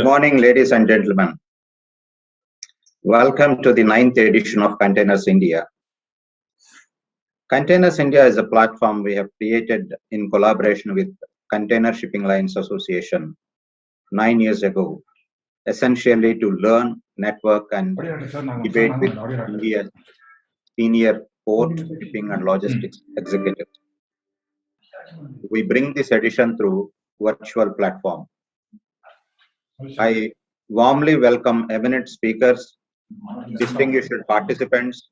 Good morning, ladies and gentlemen. Welcome to the 9th edition of Containers India. Containers India is a platform we have created in collaboration with Container Shipping Lines Association 9 years ago, essentially to learn, network, and debate with India's senior port, shipping, and logistics executives. We bring this edition through virtual platform. I warmly welcome eminent speakers, distinguished participants,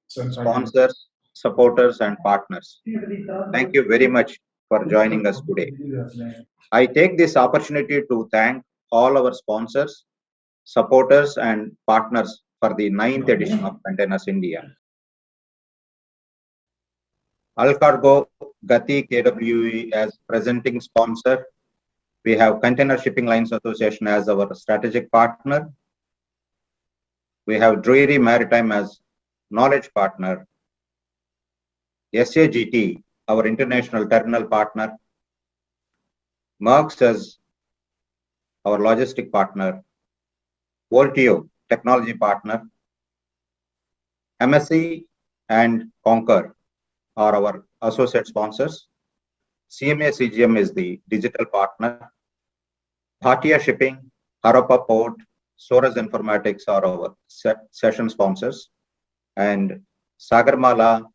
sponsors, supporters, and partners. Thank you very much for joining us today. I take this opportunity to thank all our sponsors, supporters, and partners for the 9th edition of Containers India. Alcargo Gati KWE as presenting sponsor. We have Container Shipping Lines Association as our strategic partner. We have Drury Maritime as knowledge partner. SAGT, our international terminal partner. Merckx as our logistic partner. Voltio, technology partner. MSC and Concur are our associate sponsors. CMA CGM is the digital partner. Bhatia Shipping, Harappa Port, Soras Informatics are our session sponsors. And Sagarmala,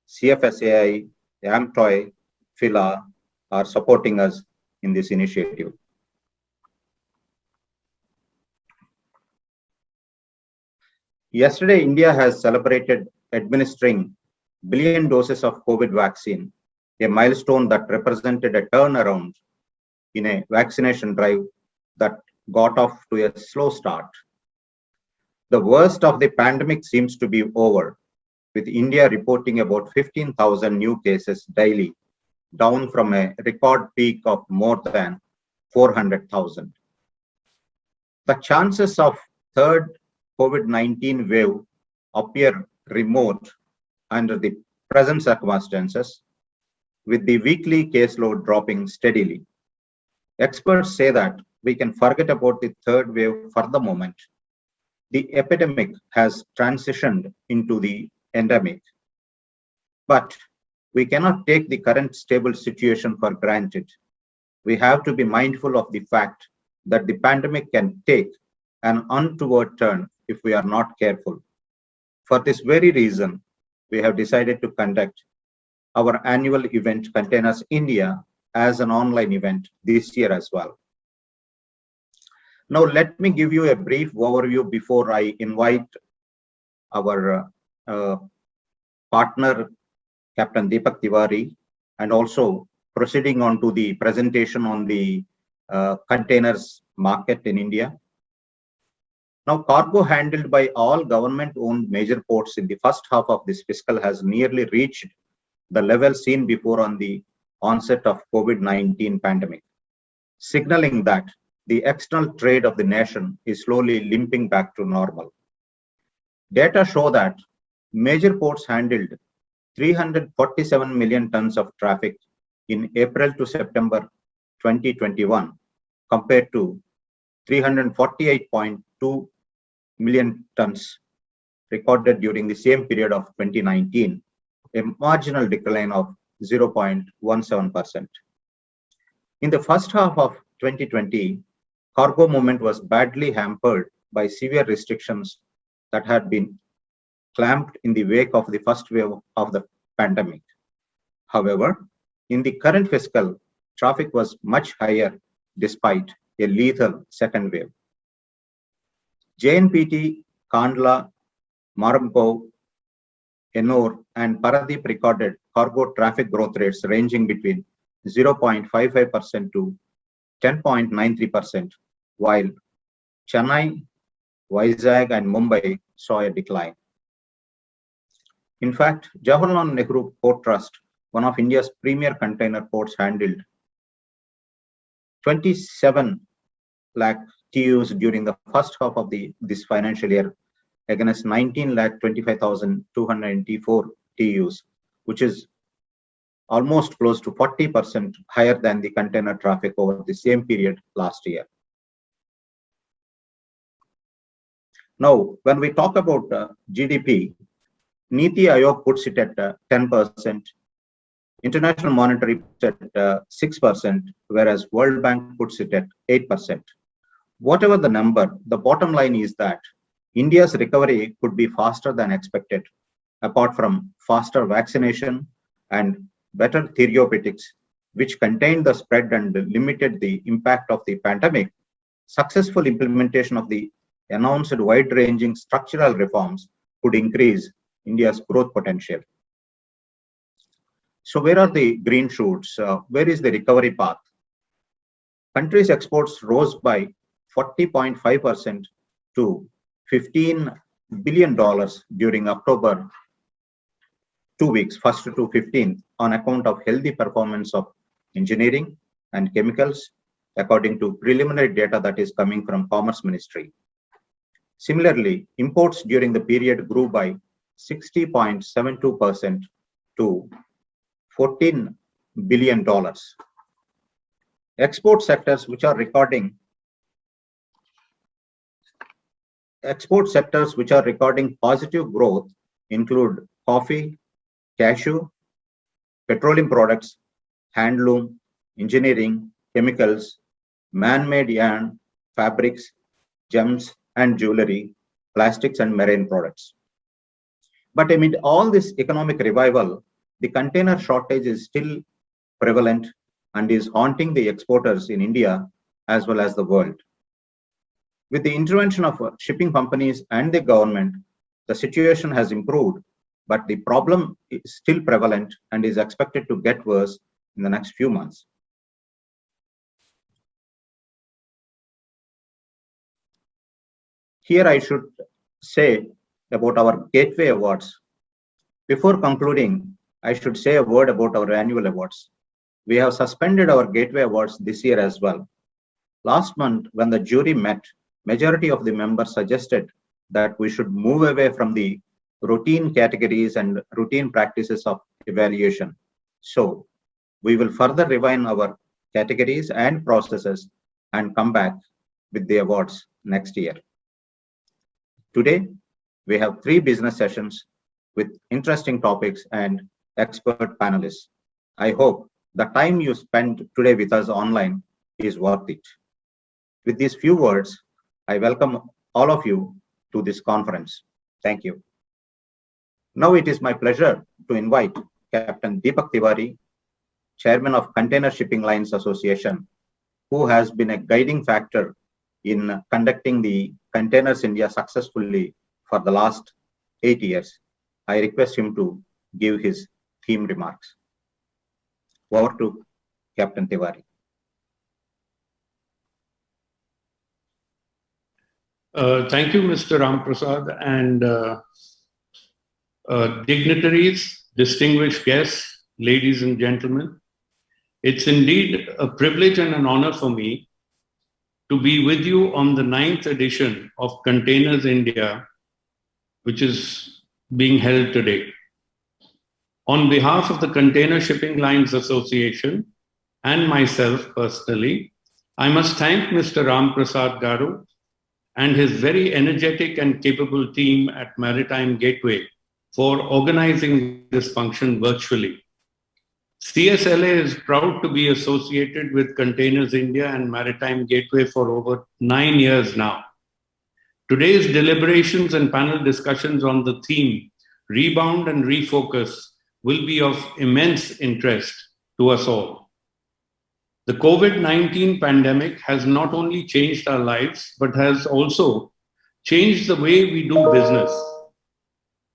CFSAI, AMTOY, FILA are supporting us in this initiative. Yesterday, India has celebrated administering billion doses of COVID vaccine, a milestone that represented a turnaround in a vaccination drive that got off to a slow start. The worst of the pandemic seems to be over, with India reporting about 15,000 new cases daily, down from a record peak of more than 400,000. The chances of third COVID-19 wave appear remote under the present circumstances, with the weekly caseload dropping steadily. Experts say that we can forget about the third wave for the moment. The epidemic has transitioned into the endemic. But we cannot take the current stable situation for granted. We have to be mindful of the fact that the pandemic can take an untoward turn if we are not careful. For this very reason, we have decided to conduct our annual event Containers India as an online event this year as well. Now, let me give you a brief overview before I invite our partner, Captain Deepak Tiwari, and also proceeding on to the presentation on the containers market in India. Now, cargo handled by all government-owned major ports in the first half of this fiscal has nearly reached the level seen before on the onset of COVID-19 pandemic, signaling that the external trade of the nation is slowly limping back to normal. Data show that major ports handled 347 million tons of traffic in April to September 2021 compared to 348.2 million tons recorded during the same period of 2019, a marginal decline of 0.17%. In the first half of 2020, cargo movement was badly hampered by severe restrictions that had been clamped in the wake of the first wave of the pandemic. However, in the current fiscal, traffic was much higher despite a lethal second wave. JNPT, Kandla, Maramko, Ennore, and Paradeep recorded cargo traffic growth rates ranging between 0.55% to 10.93%, while Chennai, Vizag, and Mumbai saw a decline. In fact, Jawaharlal Nehru Port Trust, one of India's premier container ports, handled 27 lakh TEUs during the first half of this financial year against 19,25,294 TEUs, which is almost close to 40% higher than the container traffic over the same period last year. Now, when we talk about GDP, Niti Aayog puts it at 10%, International Monetary puts it at 6%, whereas World Bank puts it at 8%. Whatever the number, the bottom line is that India's recovery could be faster than expected, apart from faster vaccination and better therapeutics, which contained the spread and limited the impact of the pandemic. Successful implementation of the announced wide-ranging structural reforms could increase India's growth potential. So where are the green shoots? Where is the recovery path? Country's exports rose by 40.5% to $15 billion during October 2 weeks, 1st to 15th, on account of healthy performance of engineering and chemicals, according to preliminary data that is coming from Commerce Ministry. Similarly, imports during the period grew by 60.72% to $14 billion. Export sectors which are recording positive growth include coffee, cashew, petroleum products, handloom, engineering, chemicals, man-made yarn, fabrics, gems and jewelry, plastics and marine products. But amid all this economic revival, the container shortage is still prevalent and is haunting the exporters in India as well as the world. With the intervention of shipping companies and the government, the situation has improved, but the problem is still prevalent and is expected to get worse in the next few months. Here I should say about our Gateway Awards. Before concluding, I should say a word about our annual awards. We have suspended our Gateway Awards this year as well. Last month, when the jury met, majority of the members suggested that we should move away from the routine categories and routine practices of evaluation. So we will further refine our categories and processes and come back with the awards next year. Today, we have 3 business sessions with interesting topics and expert panelists. I hope the time you spend today with us online is worth it. With these few words, I welcome all of you to this conference. Thank you. Now it is my pleasure to invite Captain Deepak Tiwari, Chairman of Container Shipping Lines Association, who has been a guiding factor in conducting the Containers India successfully for the last 8 years. I request him to give his theme remarks. Over to Captain Tiwari. Thank you, Mr. Ramprasad, and dignitaries, distinguished guests, ladies and gentlemen. It's indeed a privilege and an honor for me to be with you on the 9th edition of Containers India, which is being held today. On behalf of the Container Shipping Lines Association and myself personally, I must thank Mr. Ramprasad Garu and his very energetic and capable team at Maritime Gateway for organizing this function virtually. CSLA is proud to be associated with Containers India and Maritime Gateway for over 9 years now. Today's deliberations and panel discussions on the theme Rebound and Refocus will be of immense interest to us all. The COVID-19 pandemic has not only changed our lives, but has also changed the way we do business.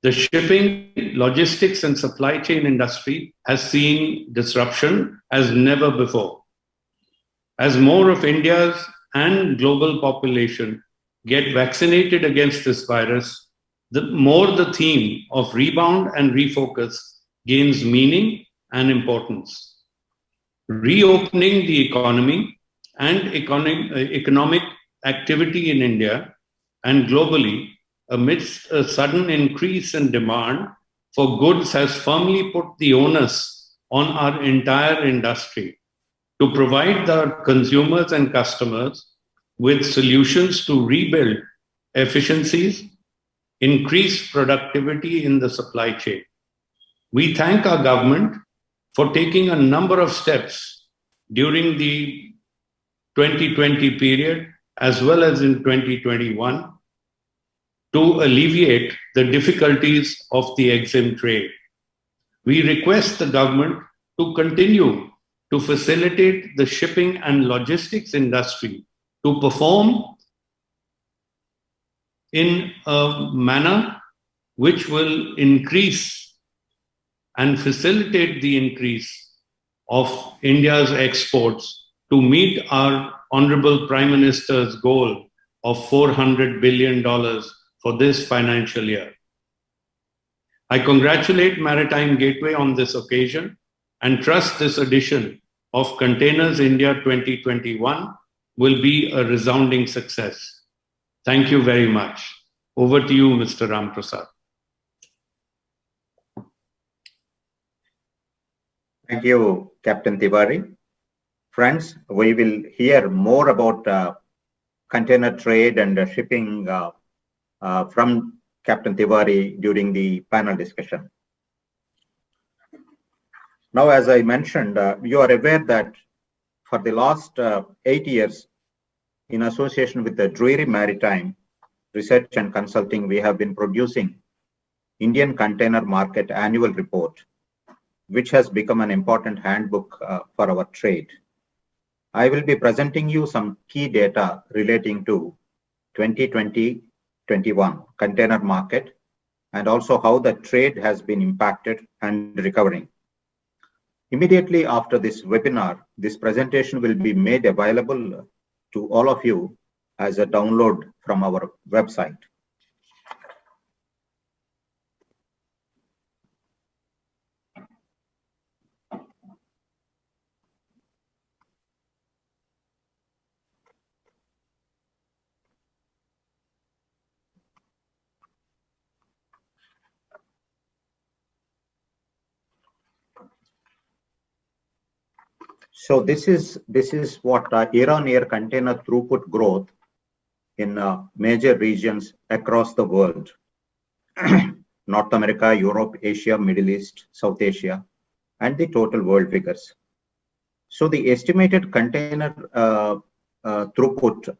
The shipping, logistics, and supply chain industry has seen disruption as never before. As more of India's and global population get vaccinated against this virus, the more the theme of rebound and refocus gains meaning and importance. Reopening the economy and economic activity in India and globally amidst a sudden increase in demand for goods has firmly put the onus on our entire industry to provide the consumers and customers with solutions to rebuild efficiencies, increase productivity in the supply chain. We thank our government for taking a number of steps during the 2020 period as well as in 2021 to alleviate the difficulties of the EXIM trade. We request the government to continue to facilitate the shipping and logistics industry to perform in a manner which will increase and facilitate the increase of India's exports to meet our Honorable Prime Minister's goal of $400 billion for this financial year. I congratulate Maritime Gateway on this occasion and trust this edition of Containers India 2021 will be a resounding success. Thank you very much. Over to you, Mr. Ram Prasad. Thank you, Captain Tiwari. Friends, we will hear more about container trade and shipping from Captain Tiwari during the panel discussion. Now, as I mentioned, you are aware that for the last 8 years, in association with the Drury Maritime Research and Consulting, we have been producing Indian Container Market Annual Report, which has become an important handbook for our trade. I will be presenting you some key data relating to 2020-21 container market and also how the trade has been impacted and recovering. Immediately after this webinar, this presentation will be made available to all of you as a download from our website. So this is what year-on-year container throughput growth in major regions across the world: North America, Europe, Asia, Middle East, South Asia, and the total world figures. So the estimated container throughput,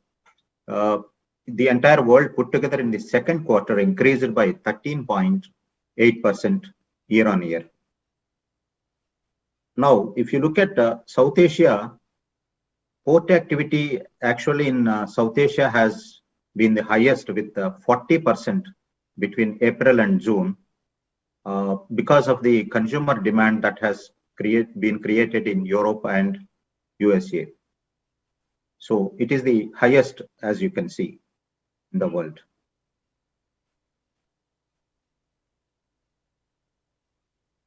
the entire world put together in the second quarter, increased by 13.8% year-on-year. Now, if you look at South Asia, port activity actually in South Asia has been the highest with 40% between April and June because of the consumer demand that has been created in Europe and USA. So it is the highest, as you can see, in the world.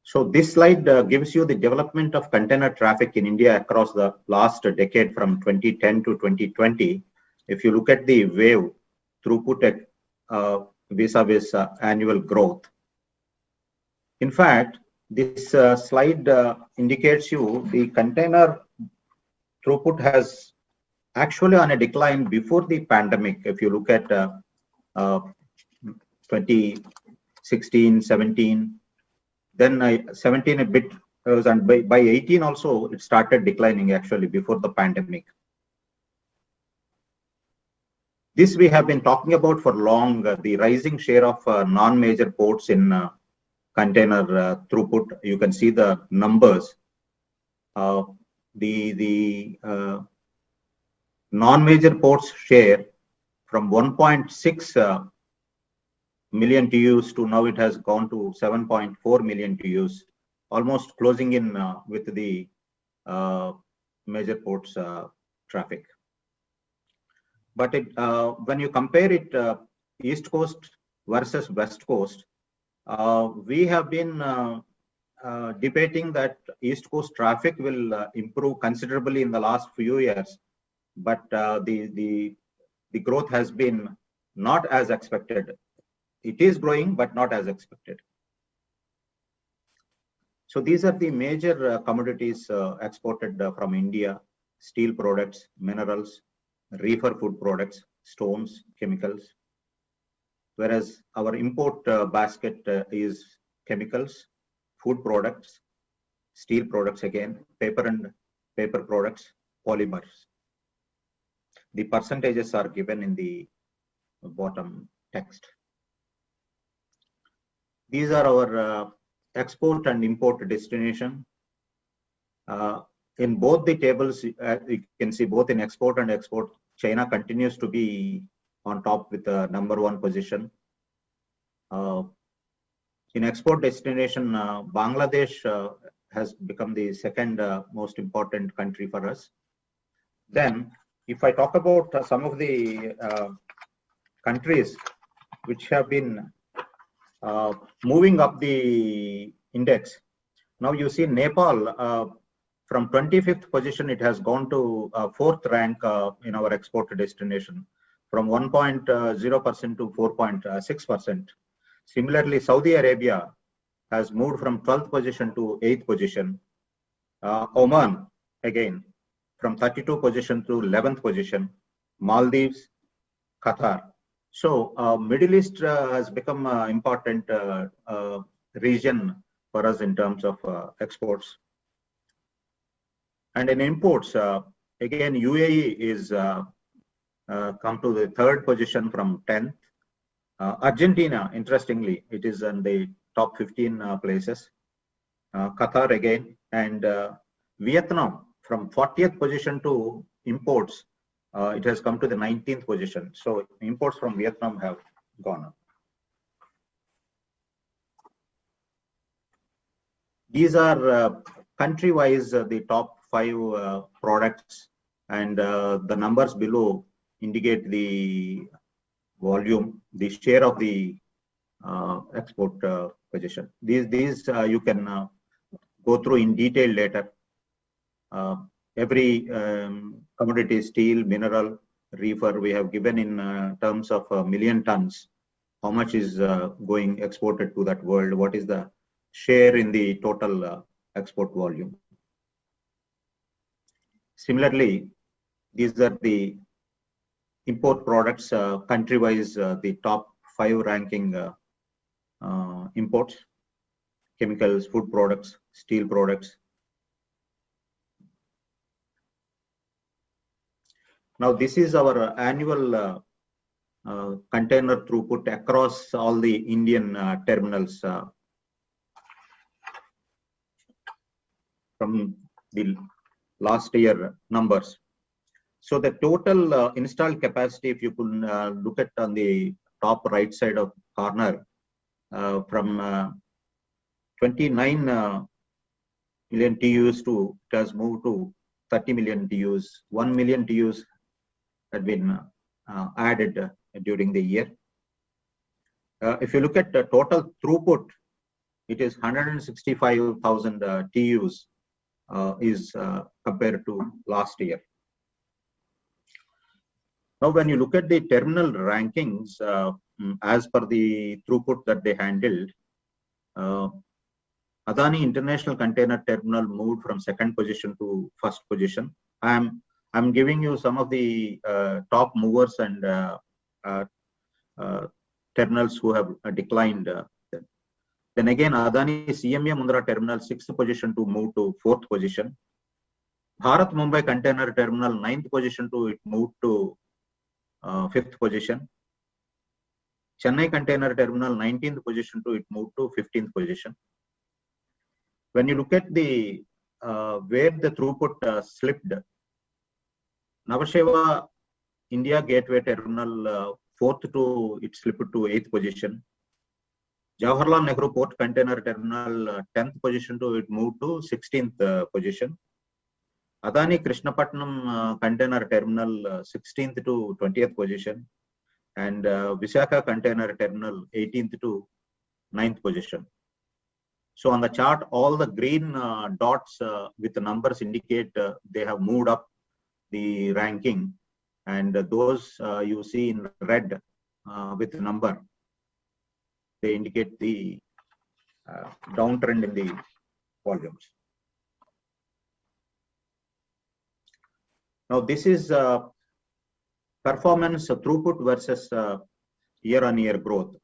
So this slide gives you the development of container traffic in India across the last decade from 2010 to 2020. If you look at the wave throughput vis-a-vis annual growth. In fact, this slide indicates you the container throughput has actually on a decline before the pandemic. If you look at 2016, 17, then 17 a bit, and by 18 also it started declining actually before the pandemic. This we have been talking about for long, the rising share of non-major ports in container throughput. You can see the numbers. The non-major ports share from 1.6 million TEUs to now it has gone to 7.4 million TEUs, almost closing in with the major ports traffic. But when you compare it East Coast versus West Coast, we have been debating that East Coast traffic will improve considerably in the last few years, but the growth has been not as expected. It is growing, but not as expected. So these are the major commodities exported from India: steel products, minerals, reefer food products, stones, chemicals. whereas our import basket is chemicals, food products, steel products again, paper and paper products, polymers. The percentages are given in the bottom text. These are our export and import destination. In both the tables, you can see both in export and export, China continues to be on top with the #1 position. In export destination, Bangladesh has become the second most important country for us. Then, if I talk about some of the countries which have been moving up the index, now you see Nepal, from 25th position, it has gone to 4th rank in our export destination, from 1.0% to 4.6%. Similarly, Saudi Arabia has moved from 12th position to 8th position. Oman, again, from 32 position to 11th position. Maldives, Qatar. So Middle East has become an important region for us in terms of exports. And in imports, again, UAE is come to the 3rd position from 10th. Argentina, interestingly, it is in the top 15 places. Qatar again, and Vietnam from 40th position to imports, it has come to the 19th position. So imports from Vietnam have gone up. These are country-wise the top 5 products, and the numbers below indicate the volume, the share of the export position. These you can go through in detail later. Every commodity, steel, mineral, reefer, we have given in terms of million tons, how much is going exported to that world, what is the share in the total export volume. Similarly, these are the import products, country-wise, the top 5 ranking imports: chemicals, food products, steel products. Now, this is our annual container throughput across all the Indian terminals from the last year numbers. So the total installed capacity, if you could look at on the top right side of corner, from 29 million TUs to, it has moved to 30 million TUs. 1 million TUs had been added during the year. If you look at the total throughput, it is 165,000 TUs is compared to last year. Now, when you look at the terminal rankings, as per the throughput that they handled, Adani International Container Terminal moved from 2nd position to 1st position. I'm giving you some of the top movers and terminals who have declined. Then again, Adani CMA Mundra Terminal 6th position to move to 4th position. Bharat Mumbai Container Terminal 9th position to it moved to 5th position. Chennai Container Terminal 19th position to it moved to 15th position. When you look at the where the throughput slipped, Navasheva India Gateway Terminal 4th to it slipped to 8th position. Jawaharlal Nehru Port Container Terminal 10th position to it moved to 16th position. Adani Krishnapatnam Container Terminal 16th to 20th position, and Visakhapatnam Container Terminal 18th to 9th position. So on the chart, all the green dots with the numbers indicate they have moved up the ranking, and those you see in red with the number, they indicate the downtrend in the volumes. Now, this is performance throughput versus year-on-year growth.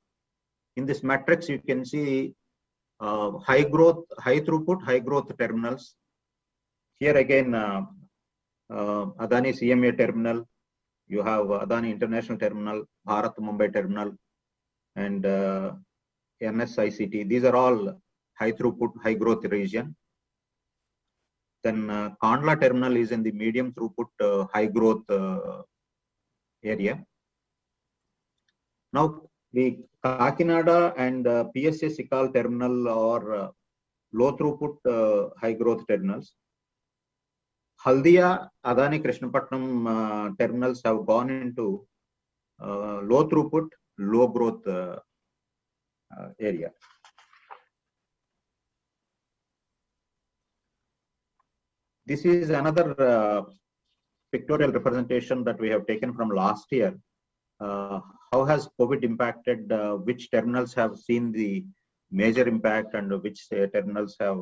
In this matrix, you can see high growth, high throughput, high growth terminals. Here again, Adani CMA terminal, you have Adani International Terminal, Bharat Mumbai Terminal, and NSICT. These are all high throughput, high growth region. Then Kandla Terminal is in the medium throughput, high growth area. Now, the Kakinada and PSA Sikal terminal are low throughput, high growth terminals. Haldia, Adani Krishnapatnam terminals have gone into low throughput, low growth area. This is another pictorial representation that we have taken from last year. How has COVID impacted, which terminals have seen the major impact, and which terminals have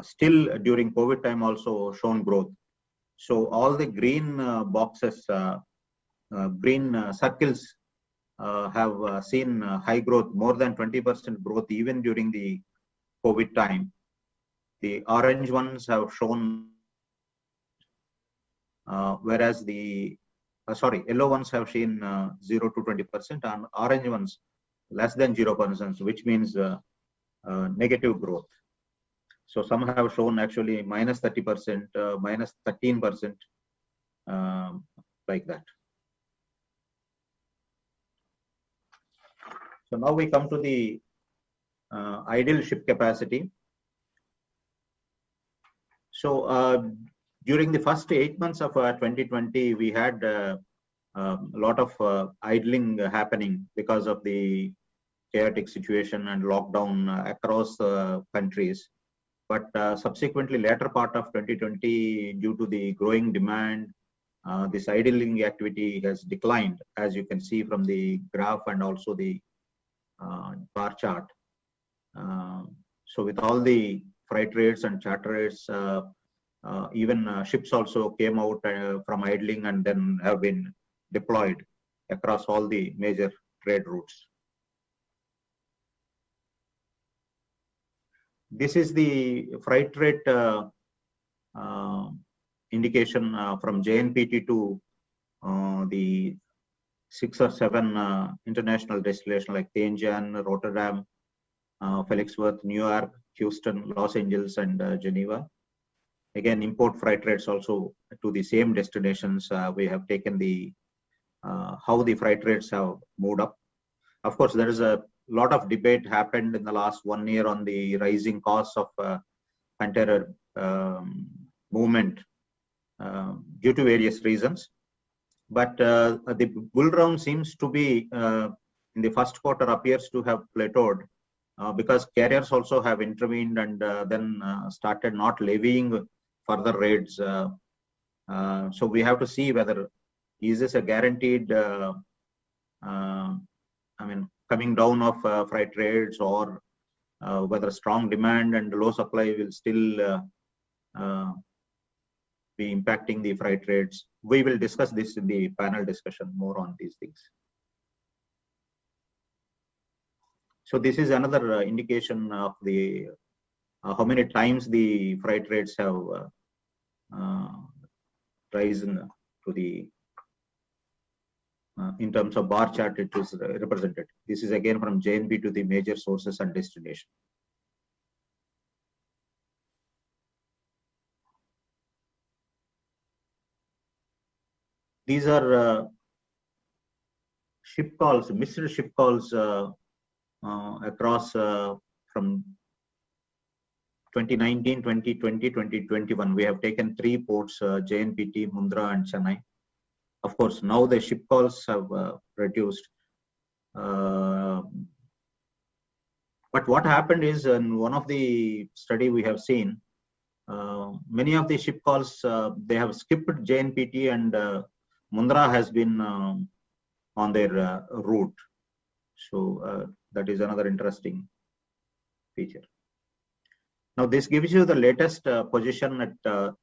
still during COVID time also shown growth. So all the green boxes, green circles have seen high growth, more than 20% growth even during the COVID time. The orange ones have shown, whereas the yellow ones have seen 0 to 20%, and orange ones less than 0%, which means negative growth. So some have shown actually minus 30%, minus 13%, like that. So now we come to the idle ship capacity. So during the first 8 months of 2020, we had a lot of idling happening because of the chaotic situation and lockdown across countries. But subsequently, later part of 2020, due to the growing demand, this idling activity has declined, as you can see from the graph and also the bar chart. So with all the freight rates and charter rates, even ships also came out from idling and then have been deployed across all the major trade routes. This is the freight rate indication from JNPT to the 6 or 7 international destinations like Tianjin, Rotterdam, Felixworth, New York, Houston, Los Angeles, and Geneva. Again, import freight rates also to the same destinations. We have taken the how the freight rates have moved up. Of course, there is a lot of debate happened in the last 1 year on the rising costs of container movement due to various reasons. But the bull run seems to be in the first quarter appears to have plateaued because carriers also have intervened and then started not levying further rates. So we have to see whether is this a guaranteed, coming down of freight rates, or whether strong demand and low supply will still be impacting the freight rates. We will discuss this in the panel discussion more on these things. So this is another indication of the how many times the freight rates have risen to the in terms of bar chart it is represented. This is again from JNB to the major sources and destination. These are ship calls, missed ship calls across from 2019, 2020, 2021. We have taken 3 ports, JNPT, Mundra, and Chennai. Of course, now the ship calls have reduced. But what happened is, in one of the study we have seen, many of the ship calls, they have skipped JNPT, and Mundra has been on their route. So that is another interesting feature. Now this gives you the latest position at,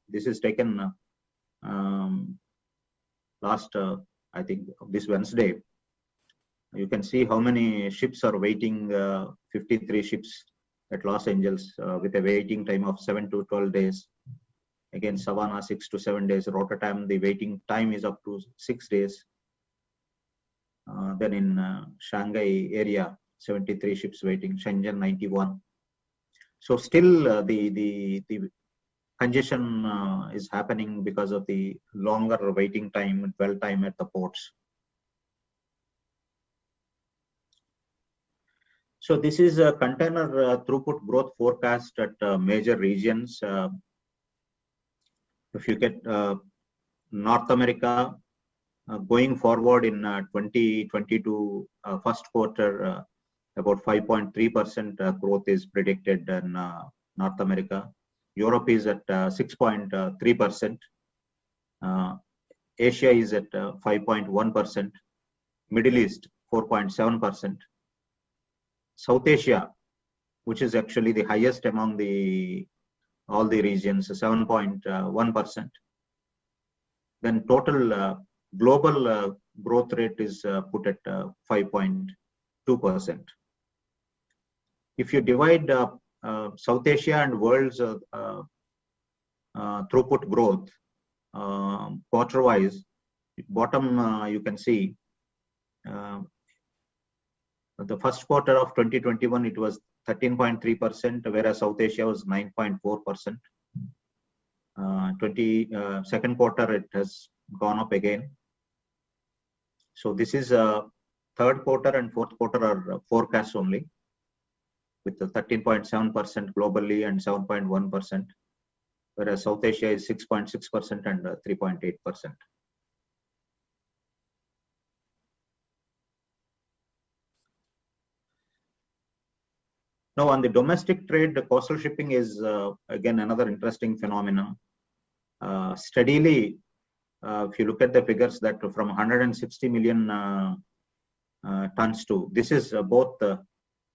this is taken last, I think this Wednesday. You can see how many ships are waiting, 53 ships at Los Angeles with a waiting time of 7 to 12 days. Again, Savannah, 6 to 7 days. Rotterdam, the waiting time is up to 6 days. Then in Shanghai area, 73 ships waiting. Shenzhen, 91. So still the congestion is happening because of the longer waiting time, dwell time at the ports. So this is a container throughput growth forecast at major regions. If you get North America going forward in 2022 first quarter, about 5.3% growth is predicted in North America. Europe is at 6.3%. Asia is at 5.1%. Middle East 4.7%. South Asia, which is actually the highest among all the regions, 7.1%. Then total global growth rate is put at 5.2%. If you divide South Asia and world's throughput growth quarter-wise, bottom you can see the first quarter of 2021 it was 13.3%, whereas South Asia was 9.4%. Second quarter it has gone up again. So this is third quarter and fourth quarter are forecasts only, with the 13.7% globally and 7.1%, whereas South Asia is 6.6% and 3.8%. Now on the domestic trade, the coastal shipping is again another interesting phenomenon. Steadily, if you look at the figures, that from 160 million tons to, this is both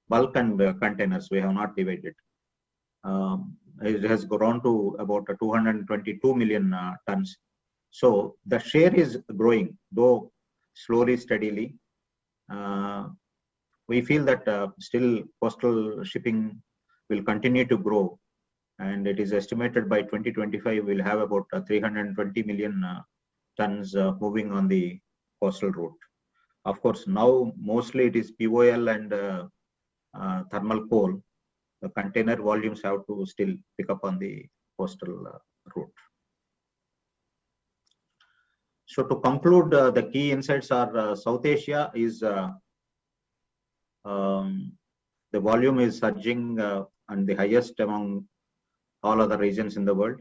bulk and containers, we have not divided. It has grown to about 222 million tons. So the share is growing, though slowly, steadily. We feel that still coastal shipping will continue to grow, and it is estimated by 2025 we'll have about 320 million tons moving on the coastal route. Of course, now mostly it is POL and thermal coal. The container volumes have to still pick up on the coastal route. So to conclude, the key insights are South Asia is the volume is surging and the highest among all other regions in the world.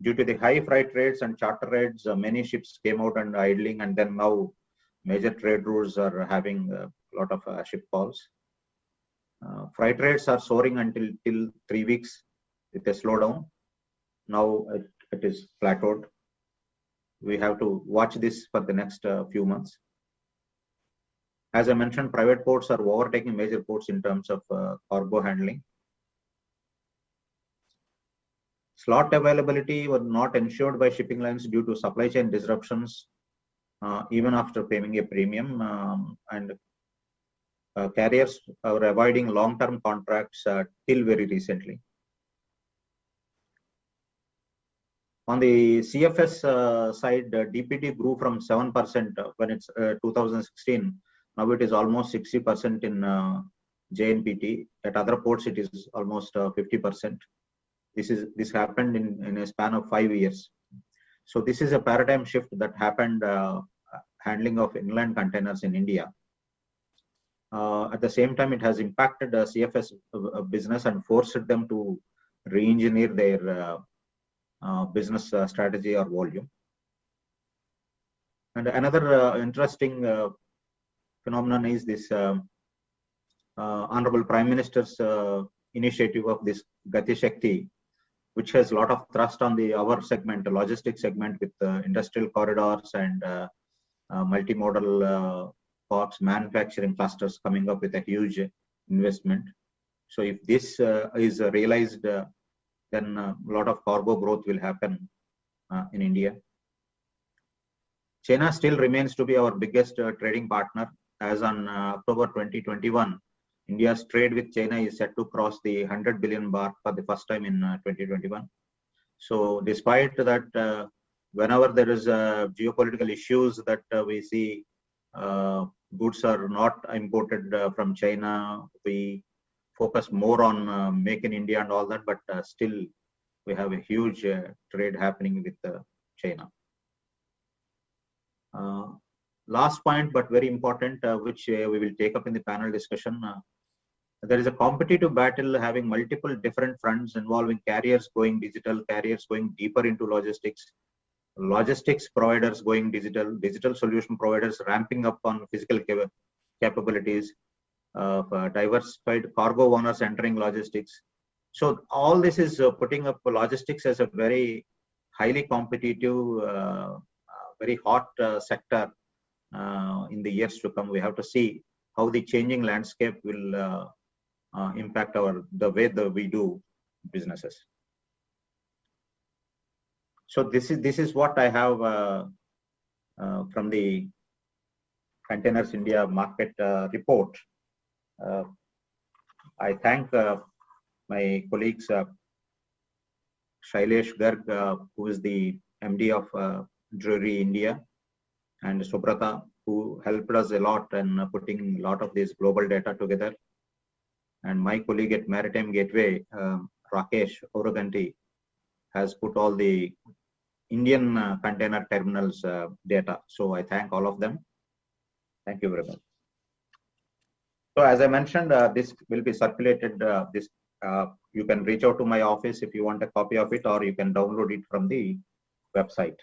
Due to the high freight rates and charter rates, many ships came out and idling, and then now major trade routes are having a lot of ship calls. Freight rates are soaring till 3 weeks with a slowdown. Now it is plateaued. We have to watch this for the next few months. As I mentioned, private ports are overtaking major ports in terms of cargo handling. Slot availability was not ensured by shipping lines due to supply chain disruptions, even after paying a premium, and carriers are avoiding long-term contracts till very recently. On the CFS side, DPD grew from 7% when it's 2016. Now it is almost 60% in JNPT. At other ports, it is almost 50%. This happened in a span of 5 years. So this is a paradigm shift that happened handling of inland containers in India. At the same time, it has impacted the CFS business and forced them to re-engineer their business strategy or volume. And another interesting phenomenon is this Honorable Prime Minister's initiative of this Gati Shakti, which has a lot of thrust on our segment, the logistics segment, with industrial corridors and multimodal parks, manufacturing clusters coming up with a huge investment. So if this is realized, then a lot of cargo growth will happen in India. China still remains to be our biggest trading partner. as on October 2021, India's trade with China is set to cross the 100 billion mark for the first time in 2021. So despite that, whenever there is geopolitical issues that we see goods are not imported from China, we focus more on make in India and all that, but still we have a huge trade happening with China. Last point, but very important, which we will take up in the panel discussion. There is a competitive battle having multiple different fronts involving carriers going digital, carriers going deeper into logistics, logistics providers going digital, digital solution providers ramping up on physical capabilities, diversified cargo owners entering logistics. So all this is putting up logistics as a very highly competitive, very hot sector in the years to come. We have to see how the changing landscape will impact the way that we do businesses. So this is what I have from the Containers India market report. I thank my colleagues Shailesh Garg, who is the MD of Drury India, and Subrata, who helped us a lot in putting a lot of this global data together. And my colleague at Maritime Gateway, Rakesh Oroganti, has put all the Indian container terminals data. So I thank all of them. Thank you very much. So as I mentioned, this will be circulated. You can reach out to my office if you want a copy of it, or you can download it from the website.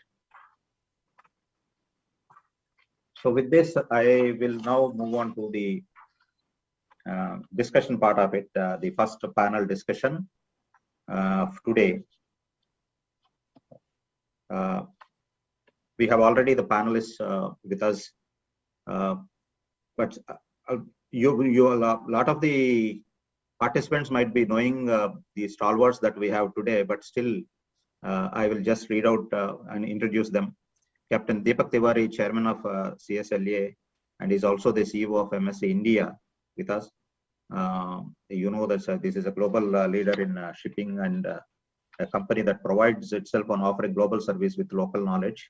So with this, I will now move on to the discussion part of it, the first panel discussion of today. We have already the panelists with us, but a lot of the participants might be knowing the stalwarts that we have today, but still I will just read out and introduce them. Captain Deepak Tiwari, Chairman of CSLA, and is also the CEO of MSC India with us. You know that this is a global leader in shipping and a company that provides itself on offering global service with local knowledge.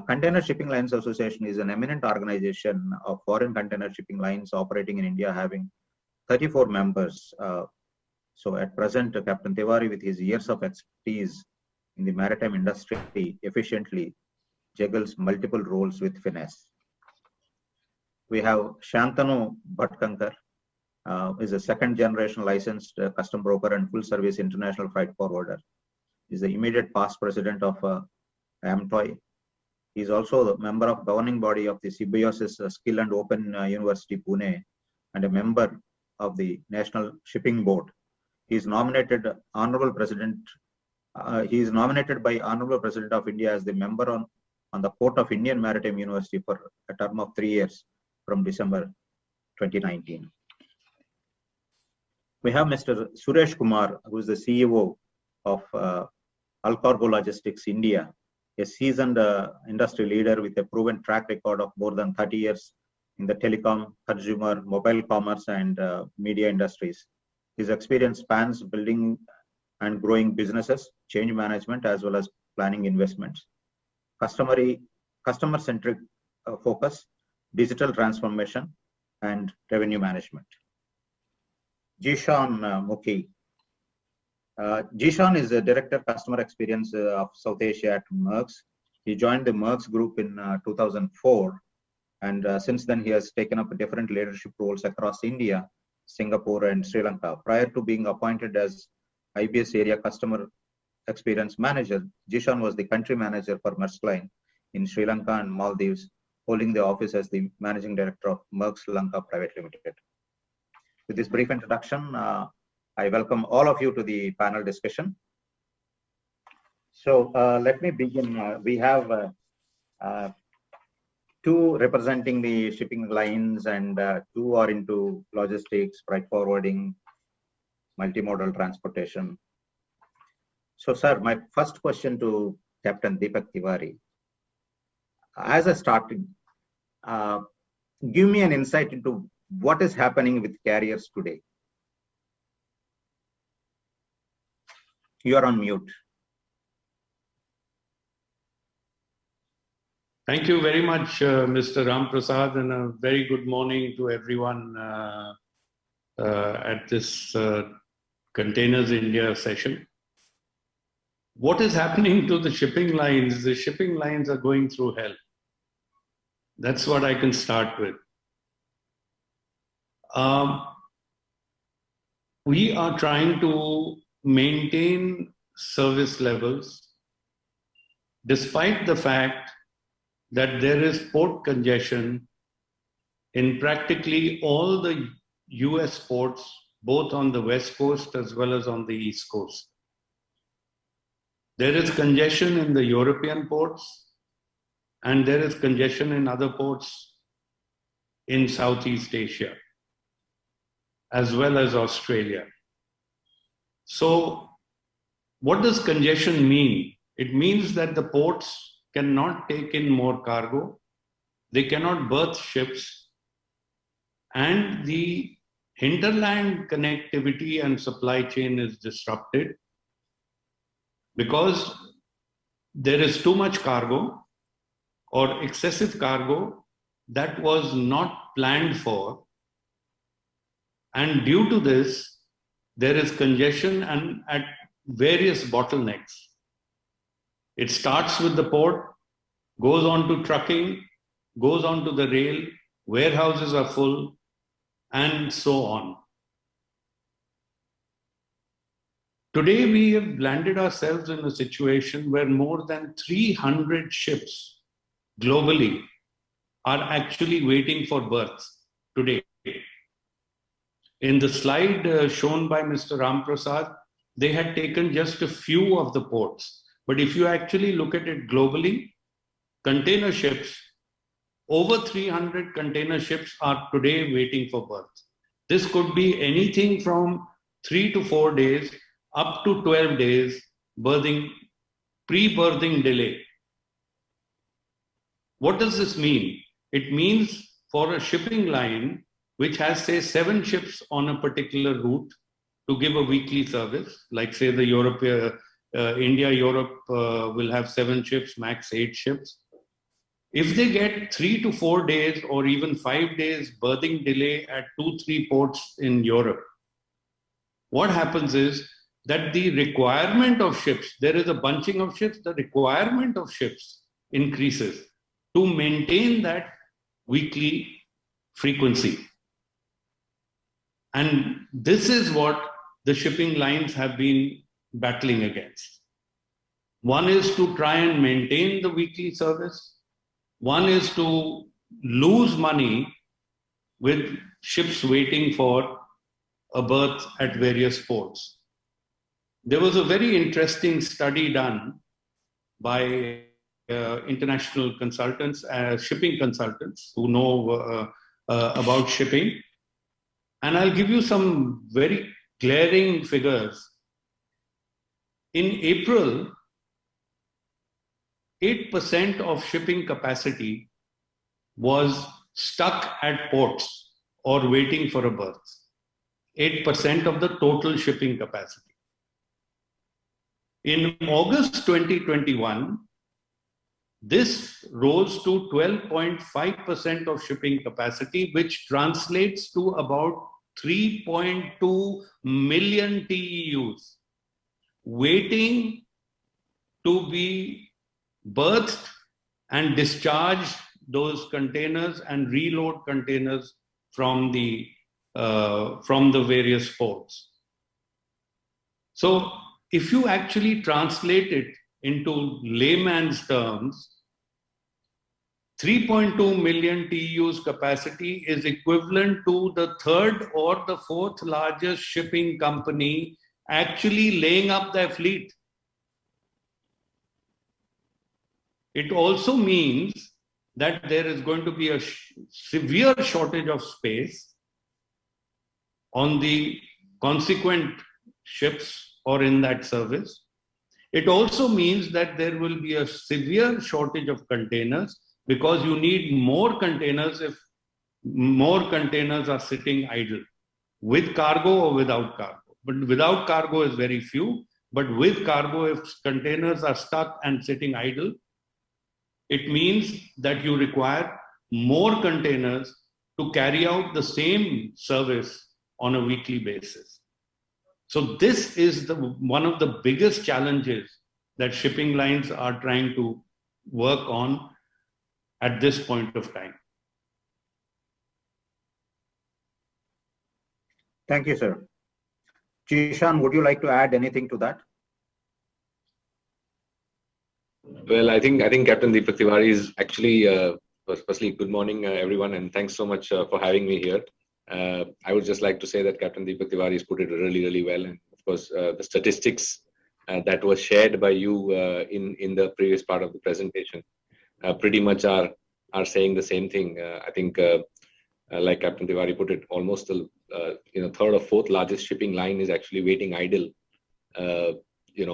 Container Shipping Lines Association is an eminent organization of foreign container shipping lines operating in India, having 34 members. So at present, Captain Tiwari, with his years of expertise in the maritime industry, efficiently juggles multiple roles with finesse. We have Shantanu Bhatkankar, is a second generation licensed custom broker and full service international freight forwarder. He is the immediate past president of AMTOY. He is also the member of governing body of the Symbiosis Skill and Open University Pune, and a member of the National Shipping Board. He is nominated Honorable President. He is nominated by Honorable President of India as the member on the Court of Indian Maritime University for a term of 3 years from December 2019. We have Mr. Suresh Kumar, who is the CEO of Alcargo Logistics India, a seasoned industry leader with a proven track record of more than 30 years in the telecom, consumer, mobile commerce, and media industries. His experience spans building and growing businesses, change management, as well as planning investments, customer-centric focus, digital transformation, and revenue management. Jishan Mukhi. Jishan is the Director Customer Experience of South Asia at Maersk. He joined the Maersk Group in 2004, and since then he has taken up different leadership roles across India, Singapore, and Sri Lanka. Prior to being appointed as IBS Area Customer Experience Manager, Jishan was the country manager for Maersk Line in Sri Lanka and Maldives, holding the office as the Managing Director of Maersk Lanka Private Limited. With this brief introduction, I welcome all of you to the panel discussion. So let me begin. We have two representing the shipping lines, and two are into logistics, freight forwarding, multimodal transportation. So, sir, my first question to Captain Deepak Tiwari. As I started, give me an insight into what is happening with carriers today. You are on mute. Thank you very much, Mr. Ram Prasad, and a very good morning to everyone at this Containers India session. What is happening to the shipping lines? The shipping lines are going through hell. That's what I can start with. We are trying to maintain service levels despite the fact that there is port congestion in practically all the US ports, both on the West Coast as well as on the East Coast. There is congestion in the European ports, and there is congestion in other ports in Southeast Asia, as well as Australia. So, what does congestion mean? It means that the ports cannot take in more cargo, they cannot berth ships, and the hinterland connectivity and supply chain is disrupted because there is too much cargo or excessive cargo that was not planned for. And due to this, there is congestion and at various bottlenecks. It starts with the port, goes on to trucking, goes on to the rail, warehouses are full, and so on. Today, we have landed ourselves in a situation where more than 300 ships globally are actually waiting for berths today. In the slide shown by Mr. Ram Prasad, they had taken just a few of the ports. But if you actually look at it globally, container ships, over 300 container ships are today waiting for berth. This could be anything from 3 to 4 days up to 12 days pre-berthing delay. What does this mean? It means for a shipping line which has, say, 7 ships on a particular route to give a weekly service, like say the India-Europe will have 7 ships, max 8 ships. If they get 3 to 4 days or even 5 days berthing delay at 2-3 ports in Europe, what happens is that the requirement of ships, there is a bunching of ships, the requirement of ships increases to maintain that weekly frequency. And this is what the shipping lines have been battling against. One is to try and maintain the weekly service. One is to lose money with ships waiting for a berth at various ports. There was a very interesting study done by international consultants, shipping consultants who know about shipping. And I'll give you some very glaring figures. In April, 8% of shipping capacity was stuck at ports or waiting for a berth. 8% of the total shipping capacity. In August 2021, this rose to 12.5% of shipping capacity, which translates to about 3.2 million TEUs waiting to be berthed and discharge those containers and reload containers from the various ports. So if you actually translate it into layman's terms, 3.2 million TEUs capacity is equivalent to the 3rd or the 4th largest shipping company actually laying up their fleet. It also means that there is going to be a severe shortage of space on the consequent ships or in that service. It also means that there will be a severe shortage of containers because you need more containers if more containers are sitting idle, with cargo or without cargo. But without cargo is very few. But with cargo, if containers are stuck and sitting idle, it means that you require more containers to carry out the same service on a weekly basis. So this is one of the biggest challenges that shipping lines are trying to work on at this point of time. Thank you, sir. Jishan, would you like to add anything to that? Well, I think Captain Deepak Tiwari is actually, firstly, good morning, everyone, and thanks so much for having me here. I would just like to say that Captain Deepak Tiwari has put it really, really well. And of course, the statistics that was shared by you in the previous part of the presentation pretty much are saying the same thing. I think, like Captain Tiwari put it, almost the third or fourth largest shipping line is actually waiting idle,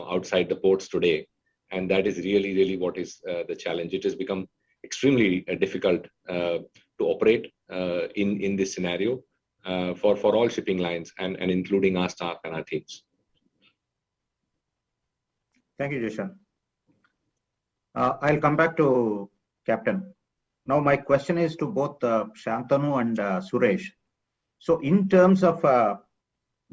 outside the ports today. And that is really, really what is the challenge. It has become extremely difficult to operate in this scenario for all shipping lines and including our staff and our teams. Thank you, Jishan. I'll come back to Captain. Now, my question is to both Shantanu and Suresh. So in terms of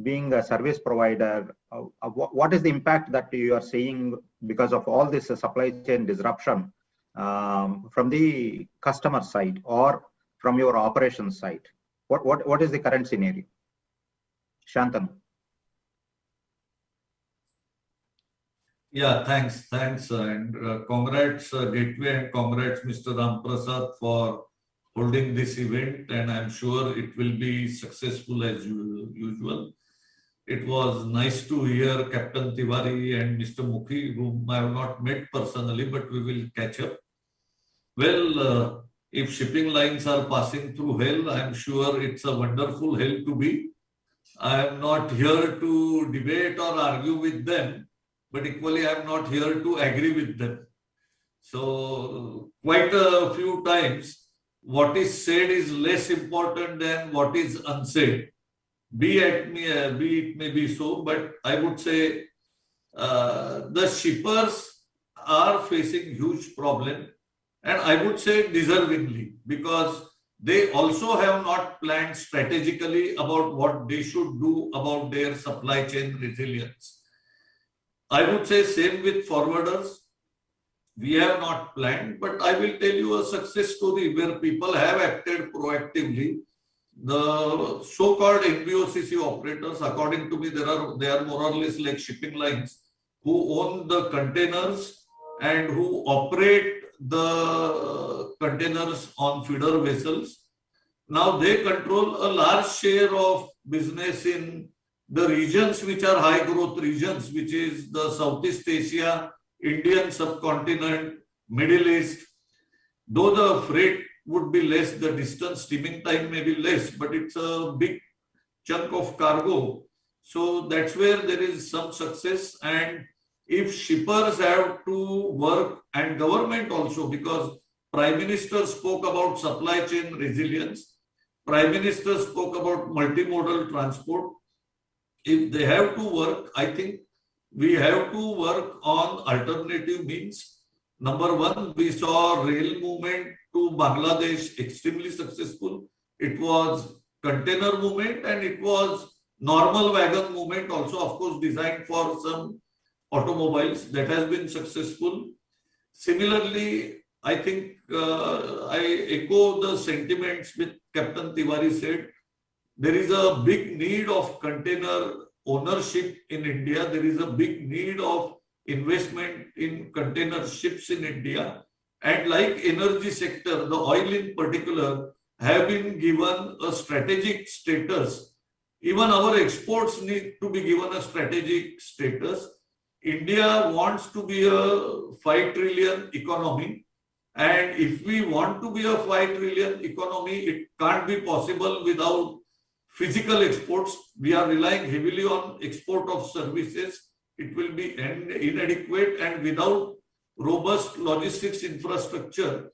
being a service provider, what is the impact that you are seeing because of all this supply chain disruption from the customer side or from your operations side? What is the current scenario? Shantanu. Yeah, thanks, and congrats Gateway and congrats Mr. Ramprasad for holding this event, and I'm sure it will be successful as usual. It was nice to hear Captain Tiwari and Mr. Mukhi, whom I have not met personally, but we will catch up. Well, if shipping lines are passing through hell, I'm sure it's a wonderful hell to be. I am not here to debate or argue with them, but equally I'm not here to agree with them. So quite a few times, what is said is less important than what is unsaid. Be it may be so, but I would say the shippers are facing huge problem, and I would say deservingly, because they also have not planned strategically about what they should do about their supply chain resilience. I would say same with forwarders. We have not planned, but I will tell you a success story where people have acted proactively. The so-called NBOCC operators, according to me, they are more or less like shipping lines who own the containers and who operate the containers on feeder vessels. Now they control a large share of business in the regions which are high growth regions, which is the Southeast Asia, Indian subcontinent, Middle East. Though the freight would be less, the distance steaming time may be less, but it's a big chunk of cargo. So that's where there is some success. And if shippers have to work, and government also, because Prime Minister spoke about supply chain resilience, Prime Minister spoke about multimodal transport. If they have to work, I think we have to work on alternative means. Number one, we saw rail movement to Bangladesh extremely successful. It was container movement and it was normal wagon movement also, of course, designed for some automobiles. That has been successful. Similarly, I think I echo the sentiments which Captain Tiwari said. There is a big need of container ownership in India. There is a big need of investment in container ships in India. And like energy sector, the oil in particular, have been given a strategic status. Even our exports need to be given a strategic status. India wants to be a 5 trillion economy. And if we want to be a 5 trillion economy, it can't be possible without physical exports. We are relying heavily on export of services. It will be inadequate, and without robust logistics infrastructure,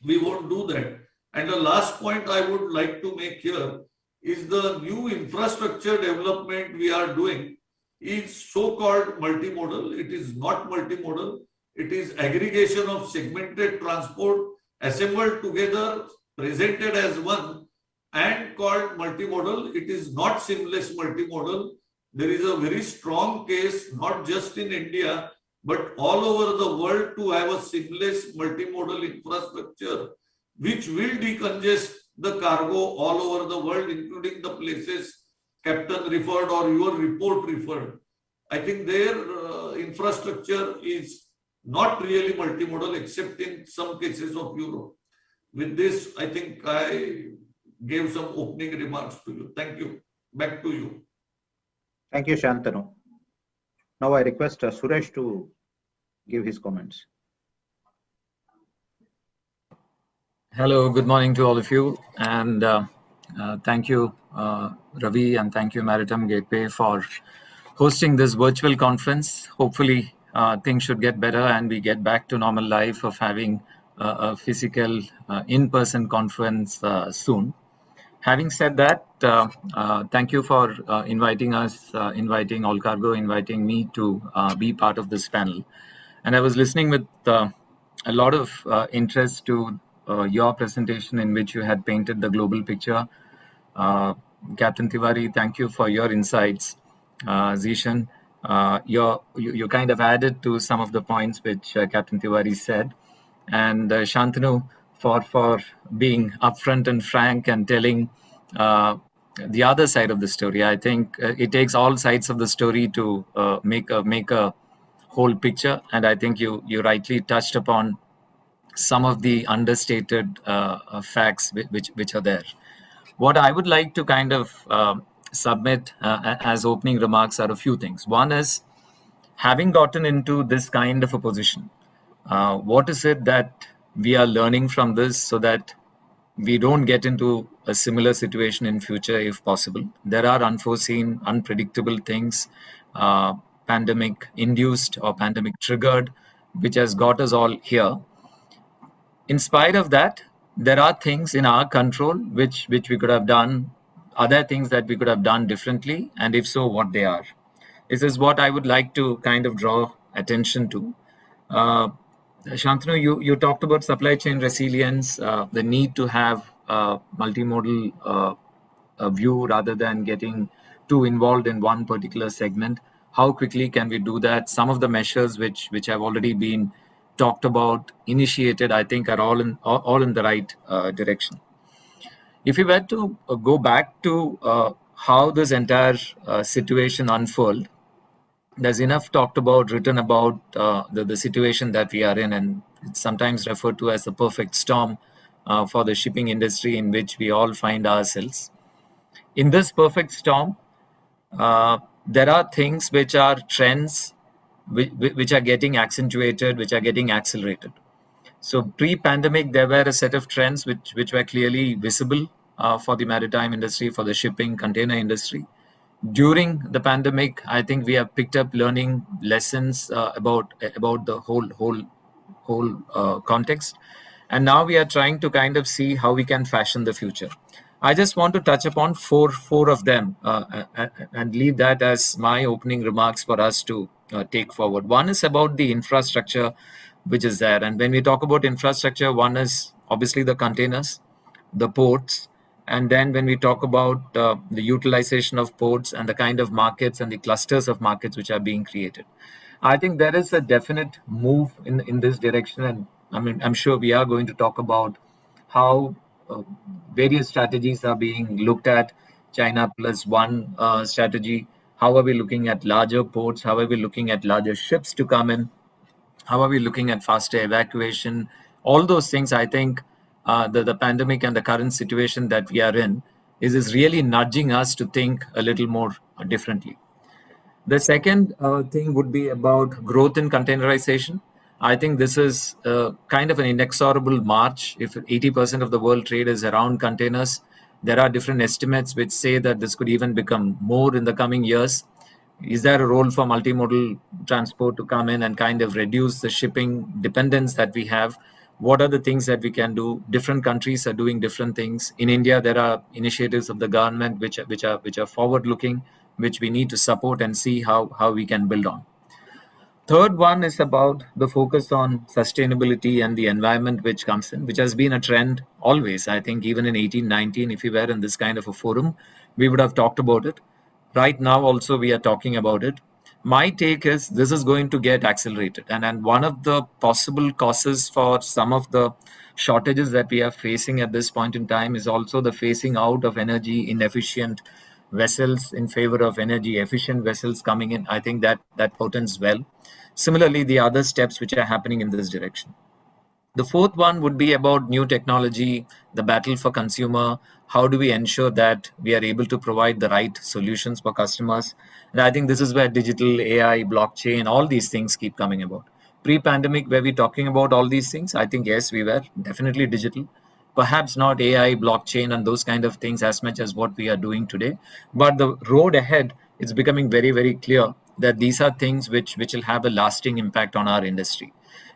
we won't do that. And the last point I would like to make here is the new infrastructure development we are doing is so-called multimodal. It is not multimodal. It is aggregation of segmented transport assembled together, presented as one and called multimodal. It is not seamless multimodal. There is a very strong case, not just in India, but all over the world to have a seamless multimodal infrastructure, which will decongest the cargo all over the world, including the places Captain referred or your report referred. I think their infrastructure is not really multimodal except in some cases of Europe. With this, I think I gave some opening remarks to you. Thank you. Back to you. Thank you, Shantanu. Now I request Suresh to give his comments. Hello, good morning to all of you. And thank you, Ravi, and thank you, Maritime Gateway, for hosting this virtual conference. Hopefully, things should get better and we get back to normal life of having a physical in-person conference soon. Having said that, thank you for inviting us, inviting All Cargo, inviting me to be part of this panel. And I was listening with a lot of interest to your presentation in which you had painted the global picture. Captain Tiwari, thank you for your insights. Zishan, you kind of added to some of the points which Captain Tiwari said. And Shantanu, for being upfront and frank and telling the other side of the story. I think it takes all sides of the story to make a whole picture. And I think you rightly touched upon some of the understated facts which are there. What I would like to kind of submit as opening remarks are a few things. One is, having gotten into this kind of a position, what is it that we are learning from this so that we don't get into a similar situation in future if possible? There are unforeseen, unpredictable things, pandemic induced or pandemic triggered, which has got us all here. In spite of that, there are things in our control which we could have done, other things that we could have done differently, and if so, what they are. This is what I would like to kind of draw attention to. Shantanu, you talked about supply chain resilience, the need to have a multimodal view rather than getting too involved in one particular segment. How quickly can we do that? Some of the measures which have already been talked about, initiated, I think are all in the right direction. If we were to go back to how this entire situation unfolded, there's enough written about the situation that we are in, and it's sometimes referred to as the perfect storm for the shipping industry in which we all find ourselves. In this perfect storm, there are things which are trends which are getting accentuated, which are getting accelerated. So pre-pandemic, there were a set of trends which were clearly visible for the maritime industry, for the shipping container industry. During the pandemic, I think we have picked up learning lessons about the whole context, and now we are trying to kind of see how we can fashion the future. I just want to touch upon four of them and leave that as my opening remarks for us to take forward. One is about the infrastructure which is there, and when we talk about infrastructure, one is obviously the containers, the ports. And then when we talk about the utilization of ports and the kind of markets and the clusters of markets which are being created, I think there is a definite move in this direction. And I mean, I'm sure we are going to talk about how various strategies are being looked at. China plus one strategy. How are we looking at larger ports? How are we looking at larger ships to come in? How are we looking at faster evacuation? All those things, I think, the pandemic and the current situation that we are in is really nudging us to think a little more differently. The second thing would be about growth in containerization. I think this is kind of an inexorable march. If 80% of the world trade is around containers, there are different estimates which say that this could even become more in the coming years. Is there a role for multimodal transport to come in and kind of reduce the shipping dependence that we have? What are the things that we can do? Different countries are doing different things. In India, there are initiatives of the government which are forward looking, which we need to support and see how we can build on. Third one is about the focus on sustainability and the environment which comes in, which has been a trend always. I think even in 1819, if we were in this kind of a forum, we would have talked about it. Right now also we are talking about it. My take is this is going to get accelerated. And one of the possible causes for some of the shortages that we are facing at this point in time is also the phasing out of energy inefficient vessels in favor of energy efficient vessels coming in. I think that portends well. Similarly, the other steps which are happening in this direction. The fourth one would be about new technology, the battle for consumer. How do we ensure that we are able to provide the right solutions for customers? And I think this is where digital, AI, blockchain, all these things keep coming about. Pre-pandemic, were we talking about all these things? I think yes, we were definitely digital. Perhaps not AI, blockchain, and those kind of things as much as what we are doing today. But the road ahead, it's becoming very, very clear that these are things which will have a lasting impact on our industry.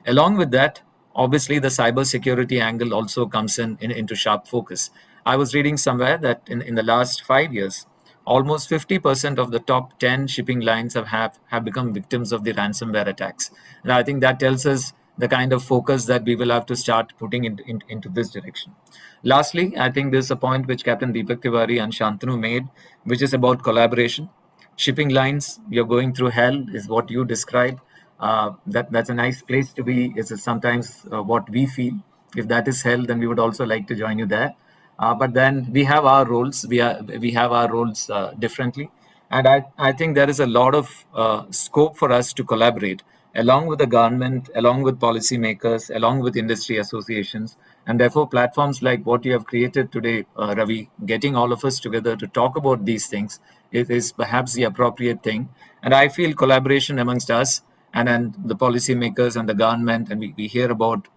Along with that, obviously the cybersecurity angle also comes into sharp focus. I was reading somewhere that in the last 5 years, almost 50% of the top 10 shipping lines have become victims of the ransomware attacks. And I think that tells us the kind of focus that we will have to start putting into this direction. Lastly, I think there's a point which Captain Deepak Tiwari and Shantanu made, which is about collaboration. Shipping lines, you're going through hell, is what you described. That's a nice place to be. Is sometimes what we feel. If that is hell, then we would also like to join you there. But then we have our roles. We have our roles differently, and I think there is a lot of scope for us to collaborate along with the government, along with policymakers, along with industry associations, and therefore platforms like what you have created today, Ravi, getting all of us together to talk about these things is perhaps the appropriate thing. And I feel collaboration amongst us and then the policymakers and the government, and we hear about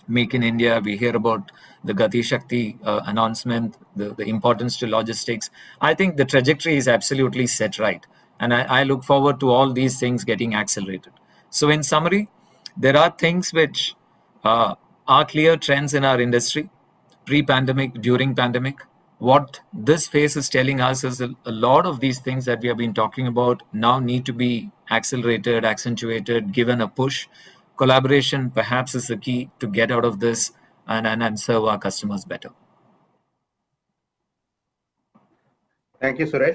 Make in India, we hear about the Gati Shakti announcement, the importance to logistics. I think the trajectory is absolutely set right. And I look forward to all these things getting accelerated. So in summary, there are things which are clear trends in our industry, pre-pandemic, during pandemic. What this phase is telling us is a lot of these things that we have been talking about now need to be accelerated, accentuated, given a push. Collaboration perhaps is the key to get out of this and serve our customers better. Thank you, Suresh.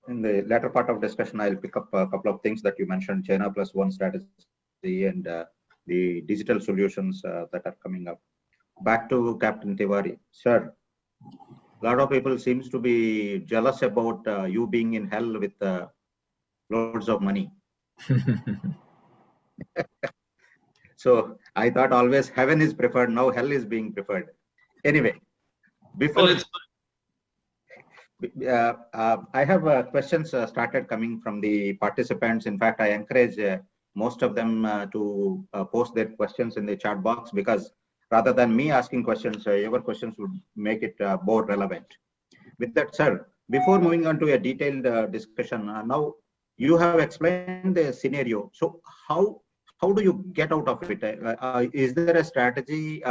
In the latter part of discussion, I'll pick up a couple of things that you mentioned, China Plus One strategy and the digital solutions that are coming up. Back to Captain Tiwari. Sir, a lot of people seems to be jealous about you being in hell with loads of money. So I thought always heaven is preferred. Now hell is being preferred. Anyway, before I have questions started coming from the participants. In fact, I encourage most of them to post their questions in the chat box, because rather than me asking questions, your questions would make it more relevant. With that, sir, before moving on to a detailed discussion, now you have explained the scenario. So how do you get out of it? Is there a strategy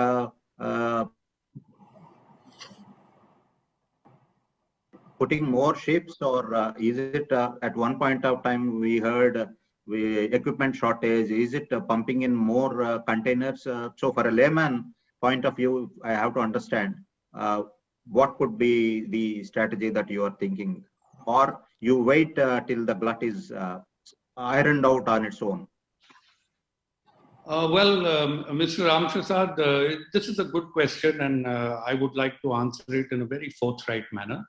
putting more ships, or is it at one point of time we heard equipment shortage? Is it pumping in more containers? So for a layman point of view, I have to understand what could be the strategy that you are thinking, or you wait till the glut is ironed out on its own. Mr. Ramprasad, this is a good question, and I would like to answer it in a very forthright manner.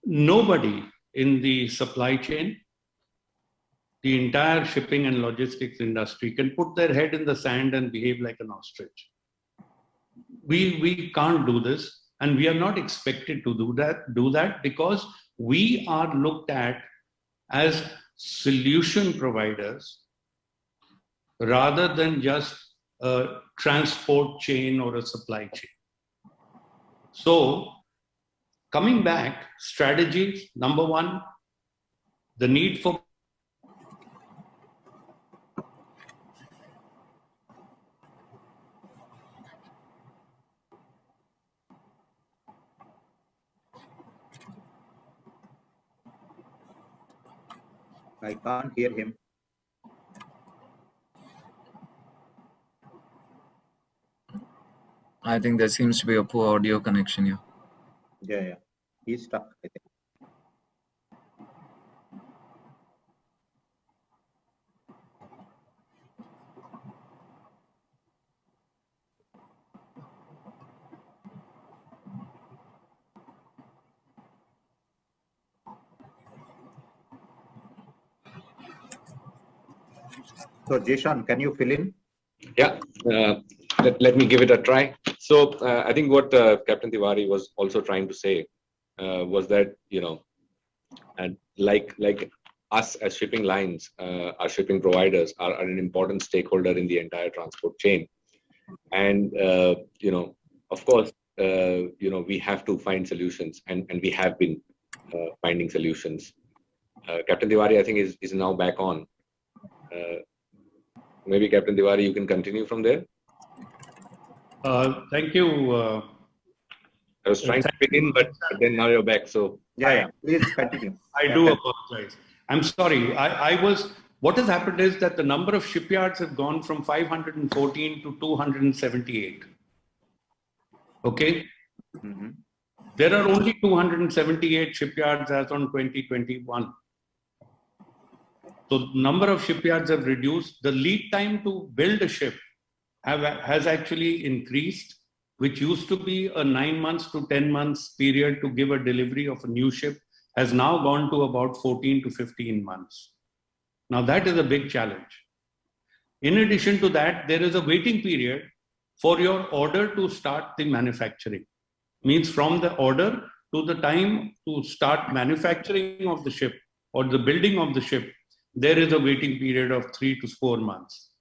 Nobody in the supply chain, the entire shipping and logistics industry, can put their head in the sand and behave like an ostrich. We can't do this, and we are not expected to do that because we are looked at as solution providers rather than just a transport chain or a supply chain. So, coming back, strategies, number one, the need for I can't hear him. I think there seems to be a poor audio connection here. Yeah. He's stuck, I think. So, Jishan, can you fill in? Yeah, let me give it a try. So I think what Captain Tiwari was also trying to say was that, and like us as shipping lines, our shipping providers are an important stakeholder in the entire transport chain. And, of course, we have to find solutions, and we have been finding solutions. Captain Tiwari, I think, is now back on. Maybe Captain Tiwari, you can continue from there. Thank you. I was trying to fit in, but then now you're back. So Yeah. Please continue. I do apologize. I'm sorry. What has happened is that the number of shipyards have gone from 514 to 278. Okay. Mm-hmm. There are only 278 shipyards as on 2021. So the number of shipyards have reduced. The lead time to build a ship has actually increased, which used to be a 9 months to 10 months period to give a delivery of a new ship, has now gone to about 14 to 15 months. Now that is a big challenge. In addition to that, there is a waiting period for your order to start the manufacturing. Means from the order to the time to start manufacturing of the ship or the building of the ship, there is a waiting period of 3 to 4 months.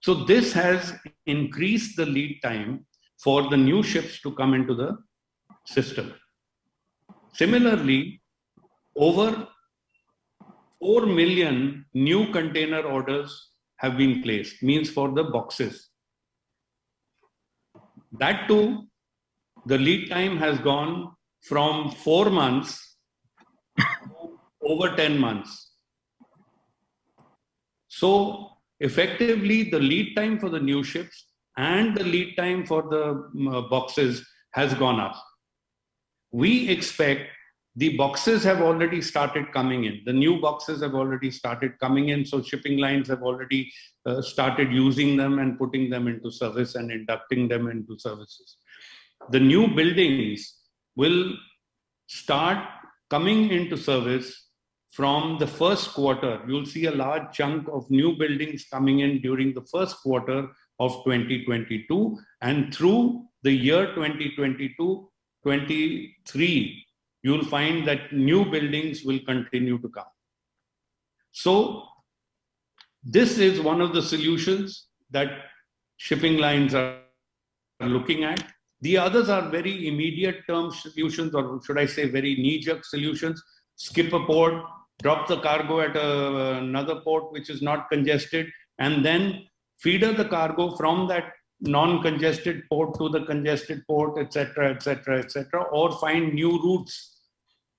So this has increased the lead time for the new ships to come into the system. Similarly, over 4 million new container orders have been placed, means for the boxes. That too, the lead time has gone from 4 months to over 10 months. So effectively, the lead time for the new ships and the lead time for the boxes has gone up. We expect the boxes have already started coming in. The new boxes have already started coming in. So shipping lines have already started using them and putting them into service and inducting them into services. The new buildings will start coming into service from the first quarter. You'll see a large chunk of new buildings coming in during the first quarter of 2022, and through the year 2022-23, you'll find that new buildings will continue to come. So this is one of the solutions that shipping lines are looking at. The others are very immediate term solutions, or should I say very knee-jerk solutions. Skip a port, drop the cargo at another port which is not congested, and then feeder the cargo from that non-congested port to the congested port, etc., etc., etc., or find new routes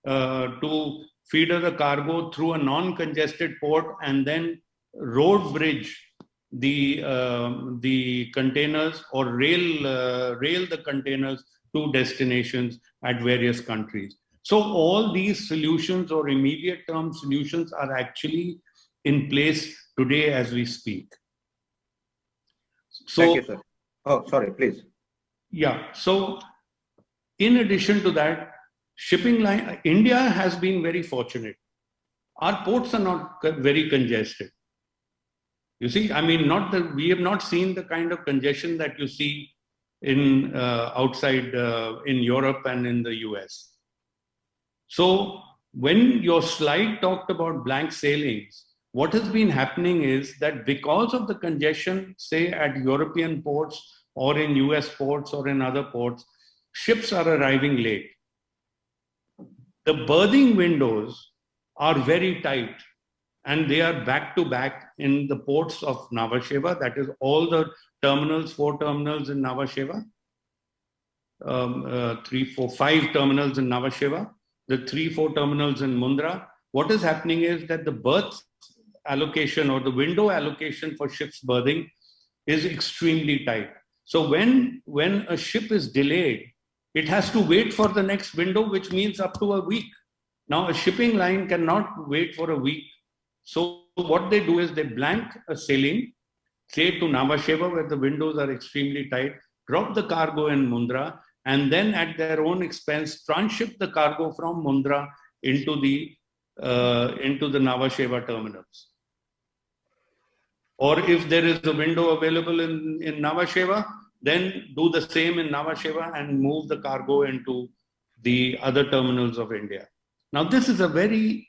to feeder the cargo through a non-congested port and then road bridge the containers or rail the containers to destinations at various countries. So all these solutions or immediate term solutions are actually in place today as we speak. So, thank you, sir. Oh, sorry, please. Yeah. So in addition to that, shipping line, India has been very fortunate. Our ports are not very congested. You see, I mean, we have not seen the kind of congestion that you see in outside in Europe and in the US. So when your slide talked about blank sailings, what has been happening is that because of the congestion, say at European ports or in US ports or in other ports, ships are arriving late. The berthing windows are very tight, and they are back to back in the ports of Nhava Sheva. That is all the terminals, 4 terminals in Nhava Sheva, 3, 4, 5 terminals in Nhava Sheva, the 3, 4 terminals in Mundra. What is happening is that the berths allocation or the window allocation for ships berthing is extremely tight. So when a ship is delayed, it has to wait for the next window, which means up to a week. Now, a shipping line cannot wait for a week. So what they do is they blank a sailing, say to Nhava Sheva, where the windows are extremely tight, drop the cargo in Mundra, and then at their own expense, transship the cargo from Mundra into the Nhava Sheva terminals. Or if there is a window available in Nhava Sheva, then do the same in Nhava Sheva and move the cargo into the other terminals of India. Now, this is a very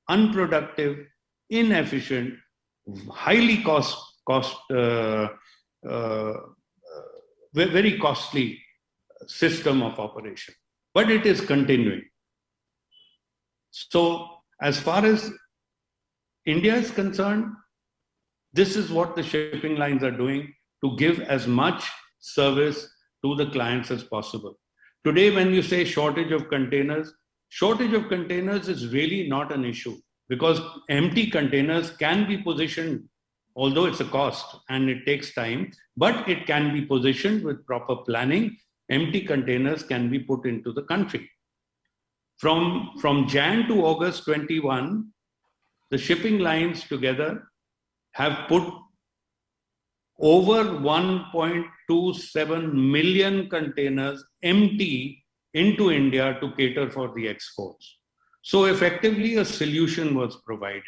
unproductive, inefficient, highly very costly system of operation, but it is continuing. So, as far as India is concerned, this is what the shipping lines are doing to give as much service to the clients as possible. Today, when you say shortage of containers is really not an issue, because empty containers can be positioned, although it's a cost and it takes time, but it can be positioned with proper planning. Empty containers can be put into the country. From Jan to August 21, the shipping lines together have put over 1.27 million containers empty into India to cater for the exports. So effectively, a solution was provided.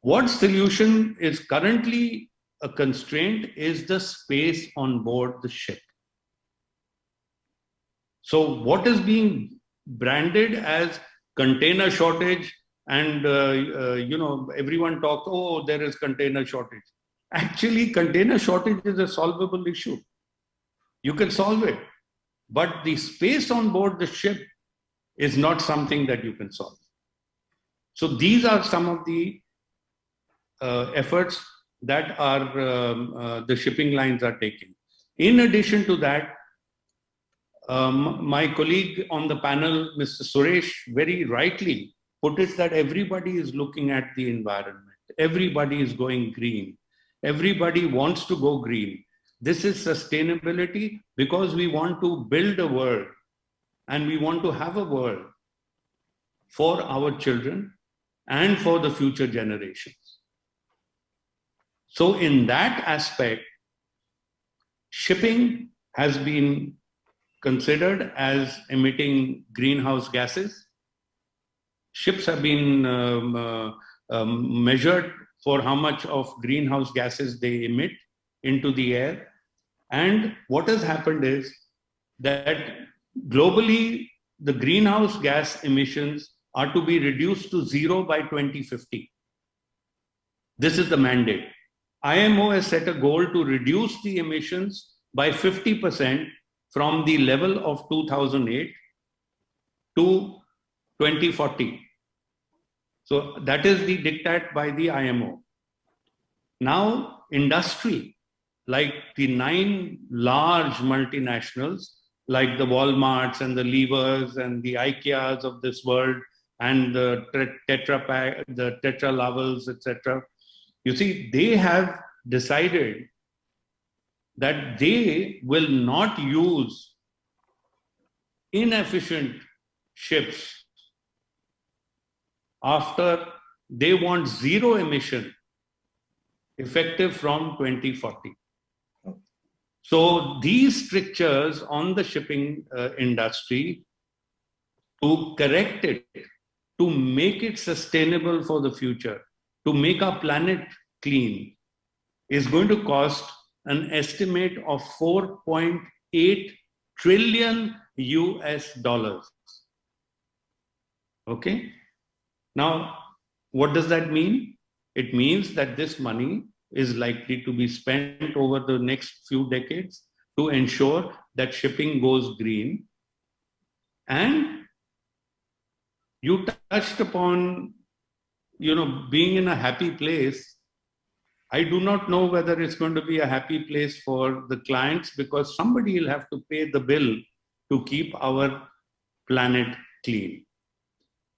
What solution is currently a constraint is the space on board the ship. So what is being branded as container shortage, and everyone talks, oh, there is container shortage. Actually, container shortage is a solvable issue. You can solve it. But the space on board the ship is not something that you can solve. So these are some of the efforts that are the shipping lines are taking. In addition to that, my colleague on the panel, Mr. Suresh, very rightly put it that everybody is looking at the environment. Everybody is going green. Everybody wants to go green. This is sustainability because we want to build a world and we want to have a world for our children and for the future generations. So in that aspect, shipping has been considered as emitting greenhouse gases. Ships have been measured for how much of greenhouse gases they emit into the air. And what has happened is that globally, the greenhouse gas emissions are to be reduced to 0 by 2050. This is the mandate. IMO has set a goal to reduce the emissions by 50% from the level of 2008 to 2040. So that is the diktat by the IMO. Now, industry, like the 9 large multinationals, like the Walmarts and the Levers and the IKEAs of this world and the Tetra Pak, the Tetra Lavels, etc. You see, they have decided that they will not use inefficient ships after they want zero emission effective from 2040. So these strictures on the shipping industry to correct it, to make it sustainable for the future, to make our planet clean, is going to cost an estimate of $4.8 trillion US. Okay? Now, what does that mean? It means that this money is likely to be spent over the next few decades to ensure that shipping goes green. And you touched upon, being in a happy place. I do not know whether it's going to be a happy place for the clients, because somebody will have to pay the bill to keep our planet clean.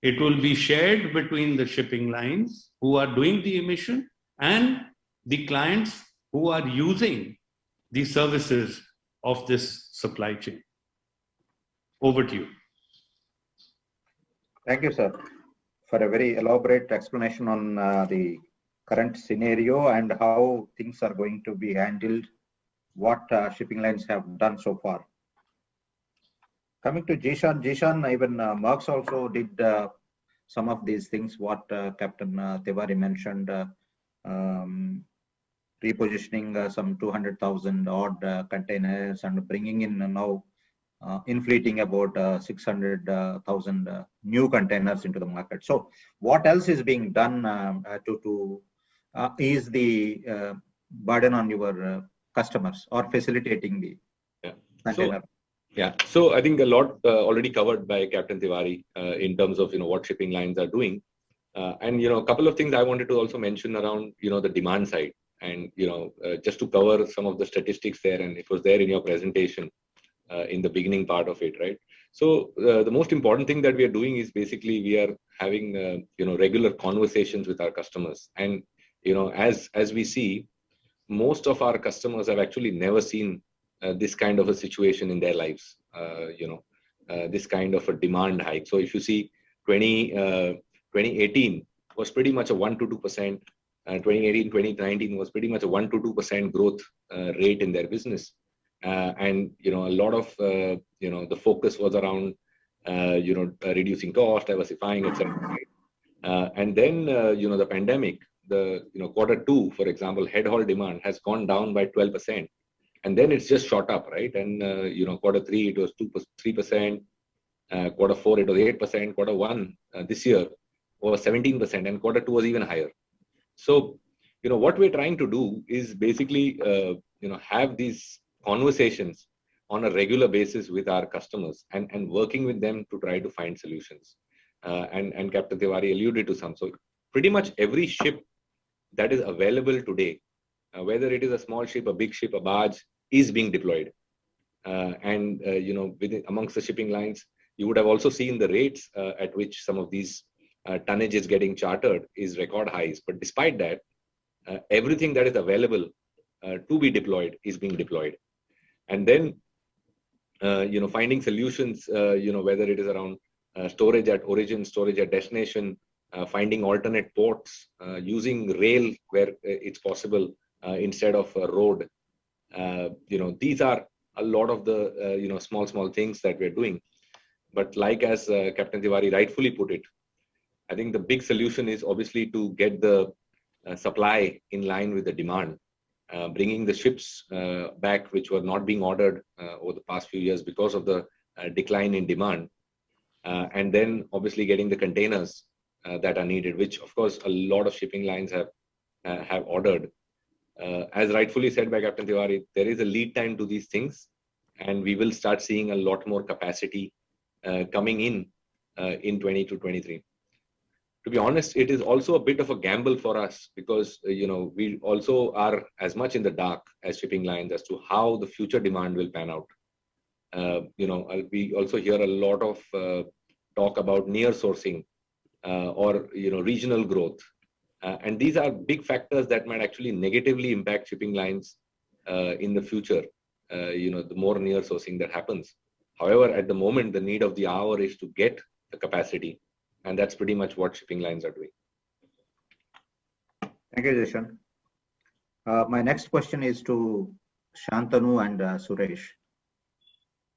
It will be shared between the shipping lines who are doing the emission and the clients who are using the services of this supply chain. Over to you. Thank you, sir, for a very elaborate explanation on the current scenario and how things are going to be handled, what shipping lines have done so far. Coming to Jishan, even Marx also did some of these things, what Captain Tiwari mentioned, repositioning some 200,000 odd containers and bringing in now inflating about 600,000 new containers into the market. So what else is being done to ease the burden on your customers or facilitating the container? So I think a lot already covered by Captain Tiwari in terms of what shipping lines are doing, and a couple of things I wanted to also mention around the demand side, and just to cover some of the statistics there, and it was there in your presentation in the beginning part of it, right? So the most important thing that we are doing is basically we are having regular conversations with our customers, and as we see, most of our customers have actually never seen this kind of a situation in their lives, this kind of a demand hike. So if you see 2018 was pretty much a 1 to 2%, 2018, 2019 was pretty much a 1 to 2% growth rate in their business. And a lot of the focus was around reducing cost, diversifying, etc. And then the pandemic, the Q2, for example, head haul demand has gone down by 12%. And then it's just shot up, right? And Q3 it was 3%, Q4 it was 8%, Q1 this year was 17%, and Q2 was even higher. So what we're trying to do is basically have these conversations on a regular basis with our customers and working with them to try to find solutions. And Captain Tiwari alluded to some. So pretty much every ship that is available today, whether it is a small ship, a big ship, a barge, is being deployed. And amongst the shipping lines, you would have also seen the rates at which some of these tonnage is getting chartered is record highs. But despite that, everything that is available to be deployed is being deployed. And then, finding solutions, whether it is around storage at origin, storage at destination, finding alternate ports, using rail where it's possible instead of a road. These are a lot of the small things that we're doing. But like as Captain Tiwari rightfully put it, I think the big solution is obviously to get the supply in line with the demand, bringing the ships back which were not being ordered over the past few years because of the decline in demand, and then obviously getting the containers that are needed, which of course a lot of shipping lines have ordered. As rightfully said by Captain Tiwari, there is a lead time to these things, and we will start seeing a lot more capacity coming in 22, 23. To be honest, it is also a bit of a gamble for us because we also are as much in the dark as shipping lines as to how the future demand will pan out. We also hear a lot of talk about near sourcing or regional growth. And these are big factors that might actually negatively impact shipping lines in the future, the more near sourcing that happens. However, at the moment, the need of the hour is to get the capacity. And that's pretty much what shipping lines are doing. Thank you, Jishan. My next question is to Shantanu and Suresh.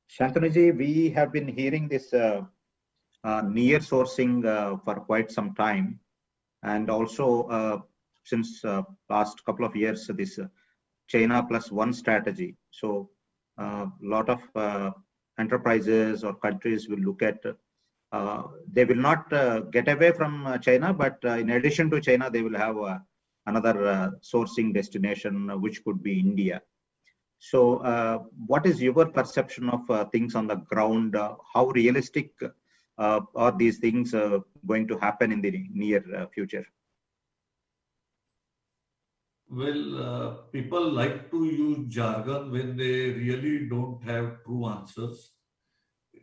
Shantanuji, we have been hearing this near sourcing for quite some time. And also since last couple of years, this China plus one strategy. So a lot of enterprises or countries will look at, they will not get away from China, but in addition to China, they will have another sourcing destination, which could be India. So what is your perception of things on the ground? How realistic are these things going to happen in the near future? Well, people like to use jargon when they really don't have true answers.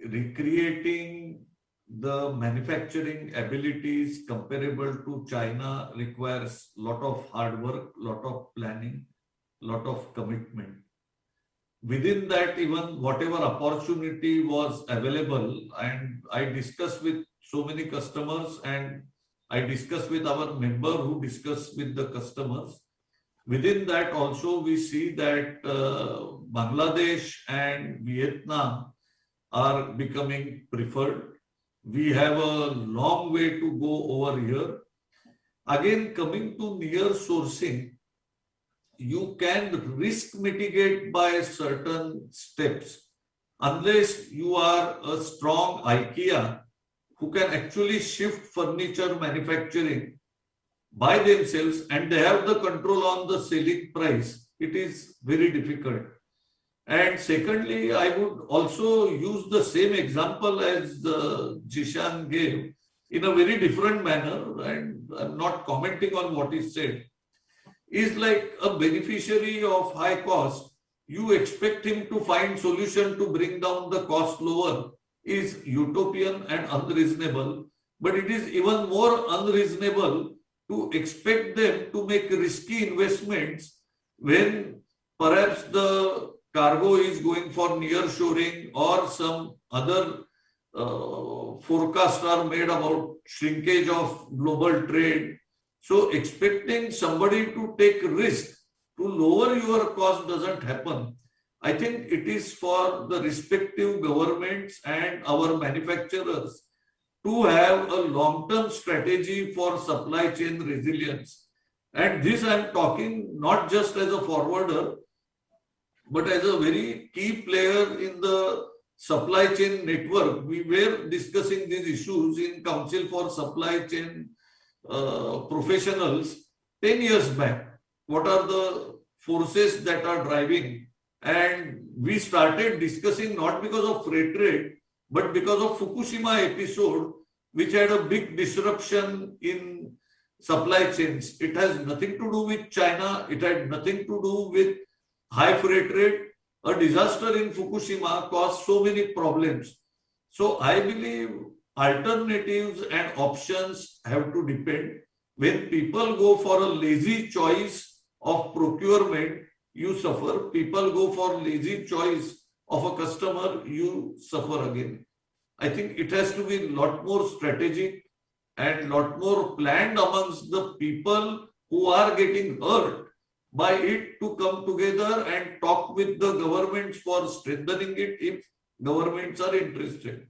Recreating the manufacturing abilities comparable to China requires lot of hard work, lot of planning, lot of commitment. Within that, even whatever opportunity was available, and I discussed with so many customers, and I discussed with our member who discussed with the customers. Within that also, we see that Bangladesh and Vietnam are becoming preferred. We have a long way to go over here. Again, coming to near sourcing, you can risk mitigate by certain steps. Unless you are a strong IKEA who can actually shift furniture manufacturing by themselves and they have the control on the selling price, it is very difficult. And secondly, I would also use the same example as Jishan gave in a very different manner, and I'm not commenting on what he said. Is like a beneficiary of high cost, you expect him to find solution to bring down the cost lower is utopian and unreasonable. But it is even more unreasonable to expect them to make risky investments when perhaps the cargo is going for nearshoring or some other forecasts are made about shrinkage of global trade. So expecting somebody to take risk to lower your cost doesn't happen. I think it is for the respective governments and our manufacturers to have a long-term strategy for supply chain resilience. And this I'm talking not just as a forwarder, but as a very key player in the supply chain network. We were discussing these issues in Council for Supply Chain Professionals 10 years back. What are the forces that are driving? And we started discussing not because of freight rate, but because of Fukushima episode, which had a big disruption in supply chains. It has nothing to do with China. It had nothing to do with high freight rate. A disaster in Fukushima caused so many problems. So I believe alternatives and options have to depend. When people go for a lazy choice of procurement, you suffer. People go for lazy choice of a customer, you suffer again. I think it has to be a lot more strategic and lot more planned amongst the people who are getting hurt by it to come together and talk with the governments for strengthening it if governments are interested.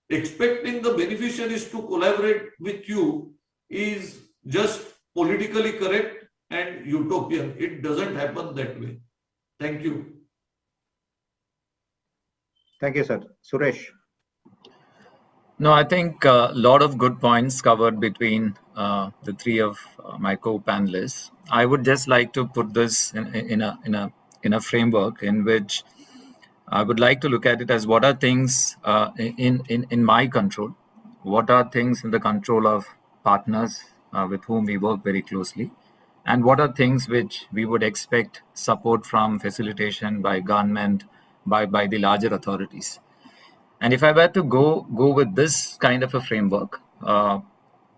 Expecting the beneficiaries to collaborate with you is just politically correct and utopian. It doesn't happen that way. Thank you. Thank you, sir. Suresh. No, I think a lot of good points covered between the three of my co-panelists. I would just like to put this in a framework in which I would like to look at it as what are things in my control, what are things in the control of partners with whom we work very closely, and what are things which we would expect support from, facilitation by government, by the larger authorities. And if I were to go with this kind of a framework,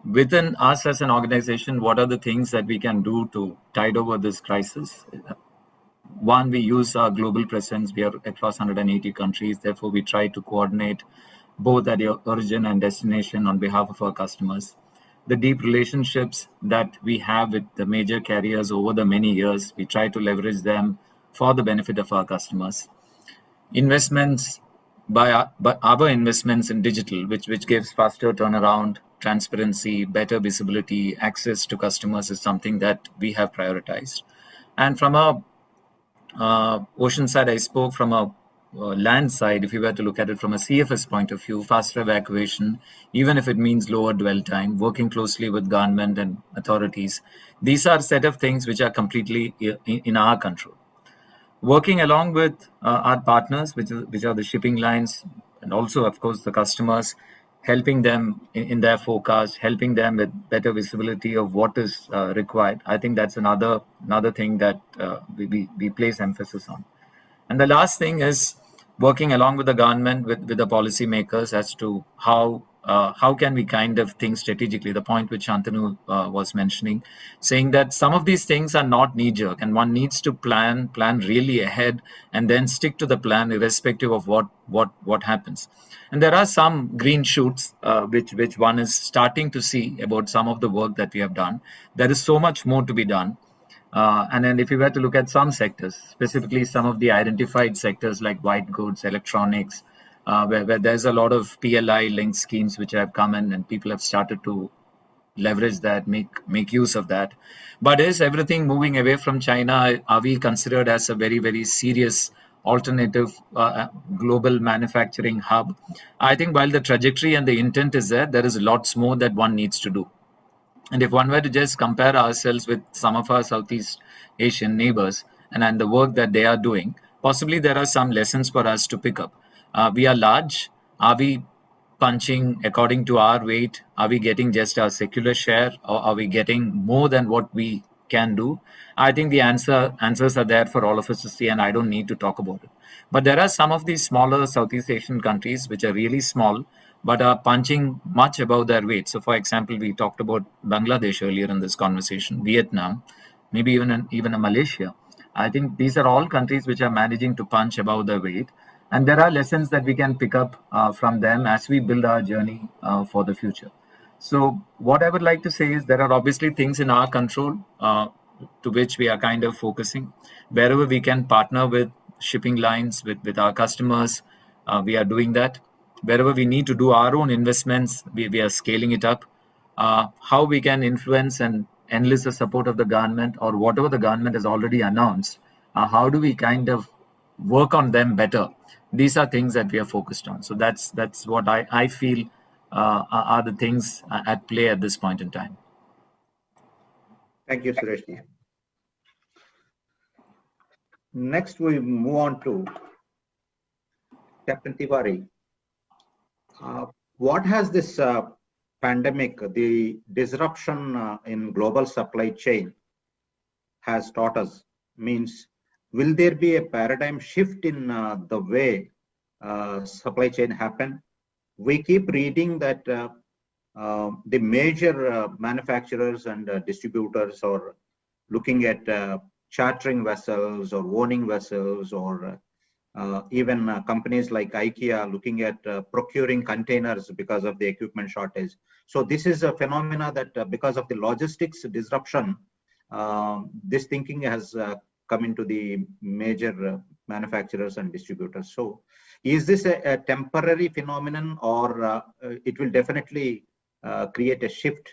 within us as an organization, what are the things that we can do to tide over this crisis? One, we use our global presence. We are across 180 countries. Therefore, we try to coordinate both at the origin and destination on behalf of our customers. The deep relationships that we have with the major carriers over the many years, we try to leverage them for the benefit of our customers. Investments by our investments in digital, which gives faster turnaround, transparency, better visibility, access to customers is something that we have prioritized. And from a ocean side, I spoke from a land side. If you were to look at it from a CFS point of view, faster evacuation, even if it means lower dwell time, working closely with government and authorities, these are a set of things which are completely in our control. Working along with our partners, which are the shipping lines, and also, of course, the customers, helping them in their forecast, helping them with better visibility of what is required. I think that's another thing that we place emphasis on. And the last thing is working along with the government, with the policymakers as to how how can we kind of think strategically, the point which Shantanu was mentioning, saying that some of these things are not knee-jerk and one needs to plan really ahead and then stick to the plan irrespective of what happens. And there are some green shoots which one is starting to see about some of the work that we have done. There is so much more to be done. And then if you were to look at some sectors, specifically some of the identified sectors like white goods, electronics, where there's a lot of PLI linked schemes which have come in and people have started to leverage that, make use of that. But is everything moving away from China? Are we considered as a very, very serious alternative global manufacturing hub? I think while the trajectory and the intent is there is lots more that one needs to do. And if one were to just compare ourselves with some of our Southeast Asian neighbors and the work that they are doing, possibly there are some lessons for us to pick up. We are large. Are we punching according to our weight? Are we getting just our secular share, or are we getting more than what we can do? I think the answers are there for all of us to see, and I don't need to talk about it. But there are some of these smaller Southeast Asian countries which are really small, but are punching much above their weight. So, for example, we talked about Bangladesh earlier in this conversation, Vietnam, maybe even a Malaysia. I think these are all countries which are managing to punch above their weight. And there are lessons that we can pick up from them as we build our journey for the future. So what I would like to say is there are obviously things in our control to which we are kind of focusing. Wherever we can partner with shipping lines, with our customers, we are doing that. Wherever we need to do our own investments, we are scaling it up. How we can influence and enlist the support of the government or whatever the government has already announced, how do we kind of work on them better? These are things that we are focused on. So that's what I feel are the things at play at this point in time. Thank you, Suresh. Next, we move on to Captain Tiwari. What has this pandemic, the disruption in global supply chain has taught us? Means, will there be a paradigm shift in the way supply chain happen? We keep reading that the major manufacturers and distributors are looking at chartering vessels or owning vessels, or even companies like IKEA looking at procuring containers because of the equipment shortage. So this is a phenomena that because of the logistics disruption, this thinking has come into the major manufacturers and distributors. So is this a temporary phenomenon, or it will definitely create a shift?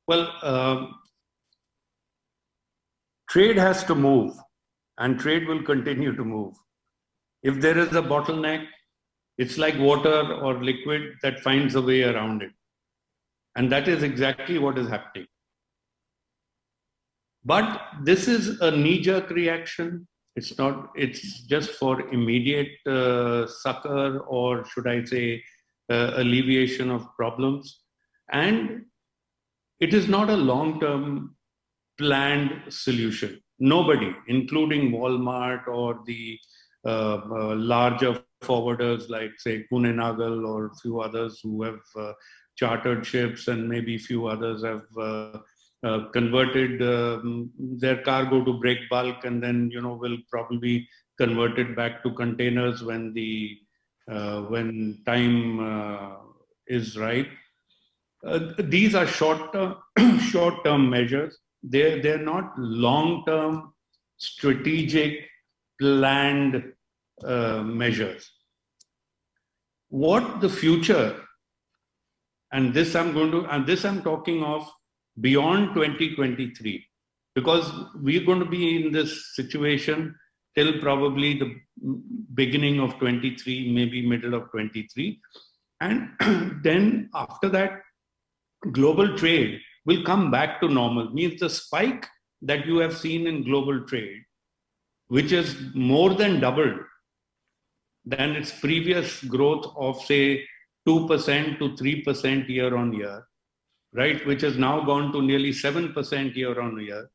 Well, trade has to move, and trade will continue to move. If there is a bottleneck, it's like water or liquid that finds a way around it. And that is exactly what is happening. But this is a knee-jerk reaction. It's not, it's just for immediate succor, or should I say, alleviation of problems. And it is not a long-term planned solution. Nobody, including Walmart or the larger forwarders like, say, Untitled or a few others who have chartered ships, and maybe a few others have converted their cargo to break bulk, and then will probably convert it back to containers when the when time is right. These are short-term measures. They're not long-term, strategic, planned measures. What the future, and this I'm talking of beyond 2023, because we're going to be in this situation till probably the beginning of 23, maybe middle of 23. And then after that, global trade will come back to normal. Means the spike that you have seen in global trade, which is more than doubled than its previous growth of, say, 2% to 3% year on year, right? Which has now gone to nearly 7% year on year.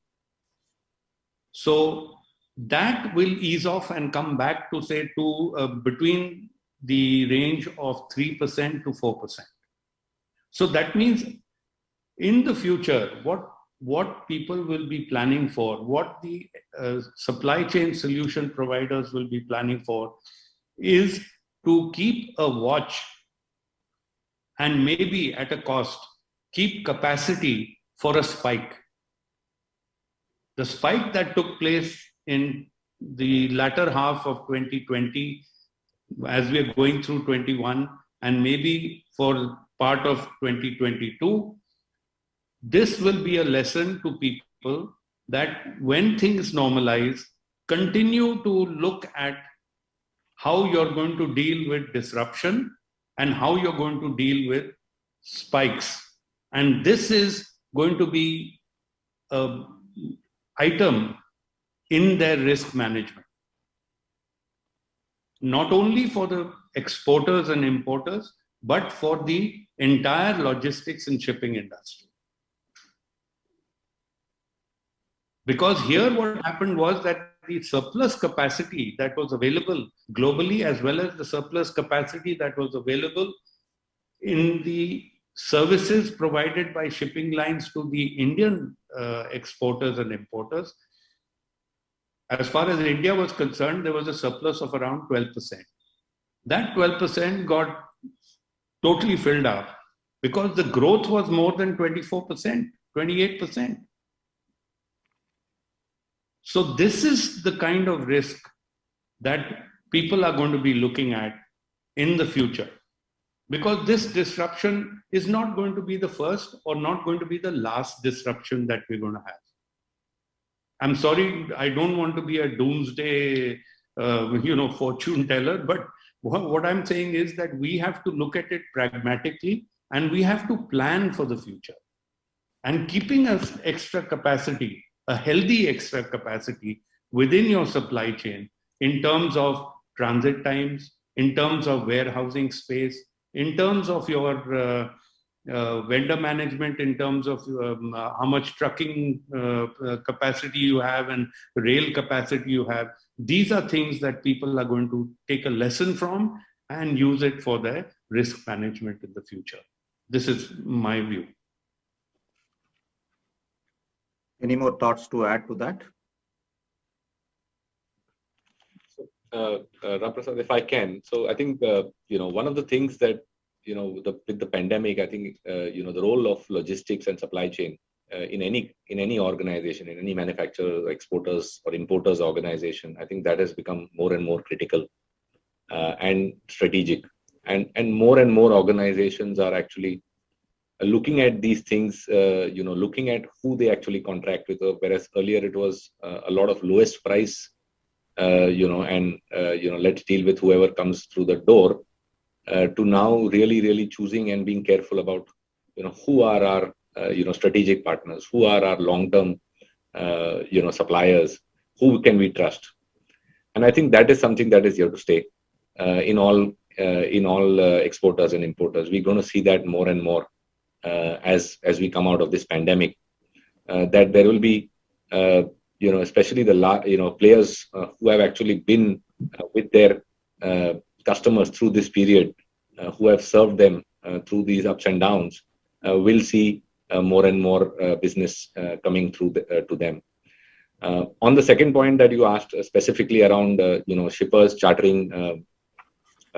So that will ease off and come back to, say, to between the range of 3% to 4%. So that means in the future, what people will be planning for, what the supply chain solution providers will be planning for, is to keep a watch and maybe at a cost, keep capacity for a spike. The spike that took place in the latter half of 2020, as we are going through 21, and maybe for part of 2022, this will be a lesson to people that when things normalize, continue to look at how you're going to deal with disruption and how you're going to deal with spikes. And this is going to be an item in their risk management, not only for the exporters and importers, but for the entire logistics and shipping industry. Because here what happened was that the surplus capacity that was available globally, as well as the surplus capacity that was available in the services provided by shipping lines to the Indian exporters and importers, as far as India was concerned, there was a surplus of around 12%. That 12% got totally filled up because the growth was more than 24%, 28%. So this is the kind of risk that people are going to be looking at in the future, because this disruption is not going to be the first or not going to be the last disruption that we're going to have. I'm sorry, I don't want to be a doomsday, fortune teller, but what I'm saying is that we have to look at it pragmatically and we have to plan for the future. And keeping us extra capacity, a healthy extra capacity within your supply chain in terms of transit times, in terms of warehousing space, in terms of your vendor management, in terms of how much trucking capacity you have and rail capacity you have. These are things that people are going to take a lesson from and use it for their risk management in the future. This is my view. Any more thoughts to add to that? Ramprasad, if I can. So I think, one of the things that, with the pandemic, I think, the role of logistics and supply chain in any organization, in any manufacturer, exporters or importers organization, I think that has become more and more critical and strategic. And more organizations are actually looking at these things, looking at who they actually contract with, whereas earlier it was a lot of lowest price, let's deal with whoever comes through the door, to now really choosing and being careful about, who are our, strategic partners, who are our long-term, suppliers, who can we trust. And I think that is something that is here to stay in all exporters and importers. We're going to see that more and more as we come out of this pandemic, that there will be, especially the players who have actually been with their customers through this period, who have served them through these ups and downs, will see more and more business coming through to them. On the second point that you asked specifically around, shippers chartering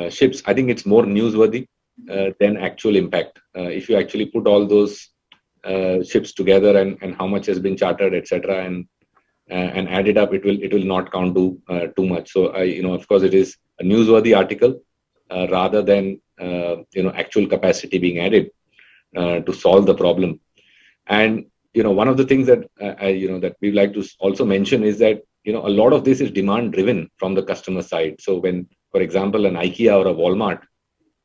ships, I think it's more newsworthy than actual impact. If you actually put all those ships together and how much has been chartered, etc., and add it up, it will not count to too much. So of course, it is a newsworthy article rather than actual capacity being added to solve the problem. And one of the things that that we like to also mention is that a lot of this is demand driven from the customer side. So when, for example, an IKEA or a Walmart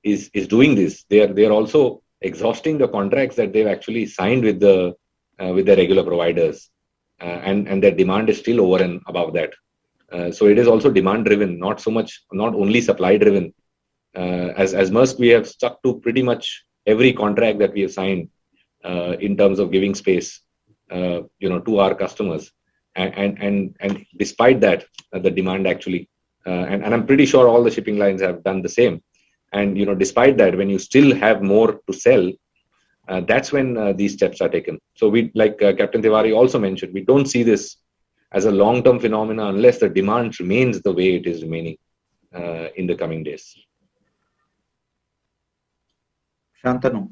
is doing this, they are also exhausting the contracts that they've actually signed with the regular providers, and their demand is still over and above that. So it is also demand driven, not only supply driven. As Maersk, we have stuck to pretty much every contract that we have signed in terms of giving space, to our customers. And despite that, the demand actually, and I'm pretty sure all the shipping lines have done the same. And despite that, when you still have more to sell, that's when these steps are taken. So we, like Captain Tiwari also mentioned, we don't see this as a long-term phenomenon unless the demand remains the way it is remaining in the coming days. Shantanu.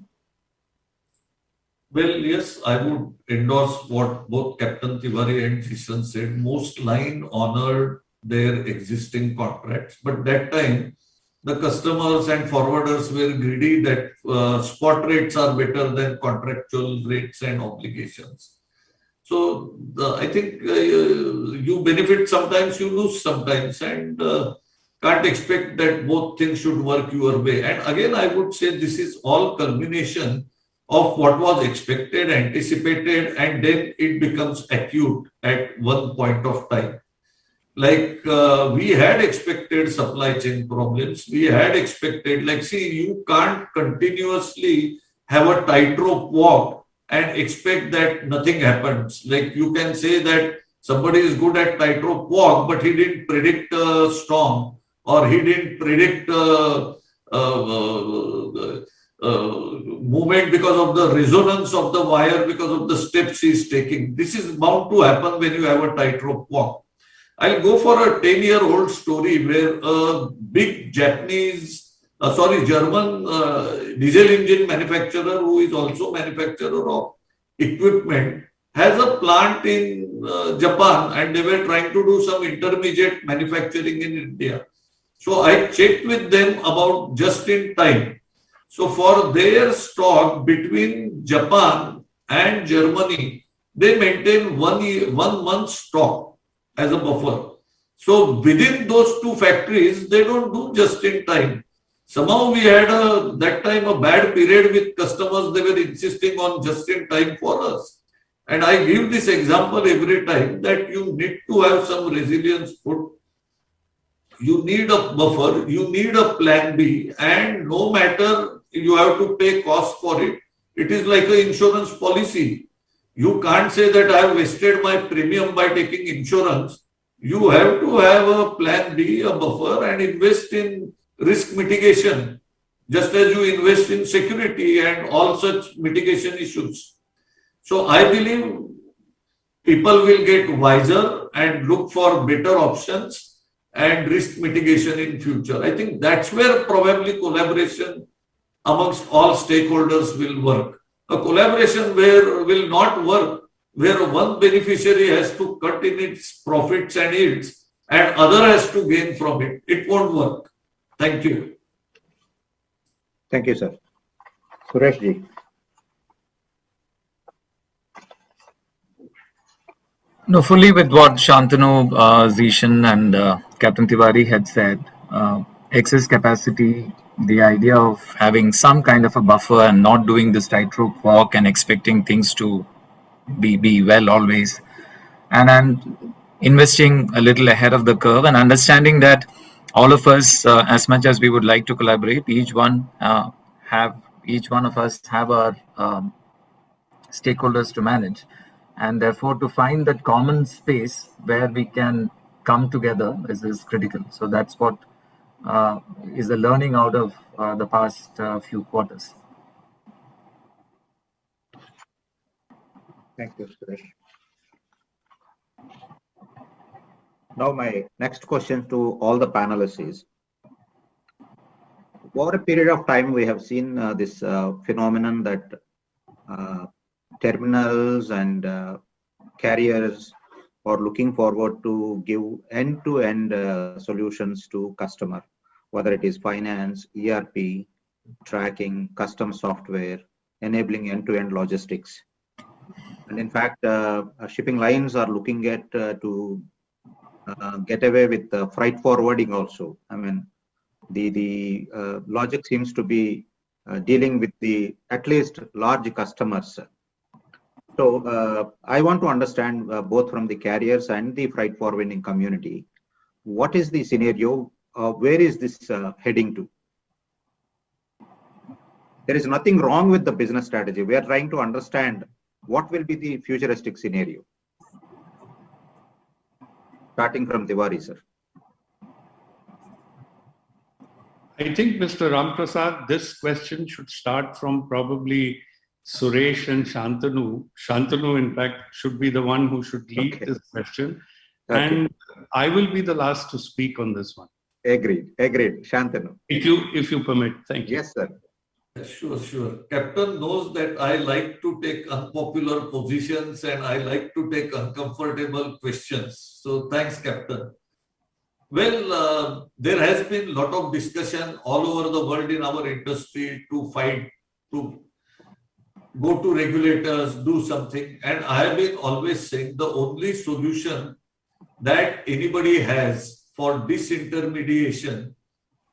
Well, yes, I would endorse what both Captain Tiwari and Jishan said. Most line honored their existing contracts, but that time the customers and forwarders were greedy that spot rates are better than contractual rates and obligations. So I think you benefit sometimes, you lose sometimes, and can't expect that both things should work your way. And again, I would say this is all culmination of what was expected, anticipated, and then it becomes acute at one point of time. Like we had expected supply chain problems. We had expected, like, see, you can't continuously have a tightrope walk and expect that nothing happens. Like you can say that somebody is good at tightrope walk, but he didn't predict a storm, or he didn't predict movement because of the resonance of the wire, because of the steps he's taking. This is bound to happen when you have a tightrope walk. I'll go for a 10-year-old story where a big German diesel engine manufacturer, who is also manufacturer of equipment, has a plant in Japan, and they were trying to do some intermediate manufacturing in India. So I checked with them about just in time. So for their stock between Japan and Germany, they maintain 1 month stock as a buffer. So within those two factories, they don't do just in time. Somehow we had that time a bad period with customers. They were insisting on just in time for us. And I give this example every time that you need to have some resilience put. You need a buffer, you need a plan B, and no matter you have to pay cost for it. It is like an insurance policy. You can't say that I have wasted my premium by taking insurance. You have to have a plan B, a buffer, and invest in risk mitigation, just as you invest in security and all such mitigation issues. So I believe people will get wiser and look for better options and risk mitigation in future. I think that's where probably collaboration amongst all stakeholders will work. A collaboration where will not work, where one beneficiary has to cut in its profits and yields and other has to gain from it. It won't work. Thank you. Thank you, sir. Suresh ji. No, fully with what Shantanu, Zishan and Captain Tiwari had said. Excess capacity, the idea of having some kind of a buffer and not doing this tightrope walk and expecting things to be well always, and investing a little ahead of the curve and understanding that all of us, as much as we would like to collaborate, each one of us have our stakeholders to manage, and therefore to find that common space where we can come together is critical. So that's what is the learning out of the past few quarters. Thank you, Suresh. Now my next question to all the panelists is, over a period of time, we have seen this phenomenon that terminals and carriers are looking forward to give end-to-end solutions to customer, whether it is finance, ERP, tracking, custom software, enabling end-to-end logistics. And in fact, shipping lines are looking at to get away with freight forwarding also. I mean, the logic seems to be dealing with the at least large customers. So I want to understand both from the carriers and the freight forwarding community, what is the scenario? Where is this heading to? There is nothing wrong with the business strategy. We are trying to understand what will be the futuristic scenario. Starting from Tiwari, sir. I think, Mr. Ramprasad, this question should start from probably Suresh and Shantanu. Shantanu, in fact, should be the one who should lead this question. Okay. And I will be the last to speak on this one. Agreed. Shantanu. If you permit. Thank you. Yes, sir. Sure. Captain knows that I like to take unpopular positions and I like to take uncomfortable questions. So thanks, Captain. Well, there has been a lot of discussion all over the world in our industry to fight, to go to regulators, do something. And I have been always saying the only solution that anybody has for disintermediation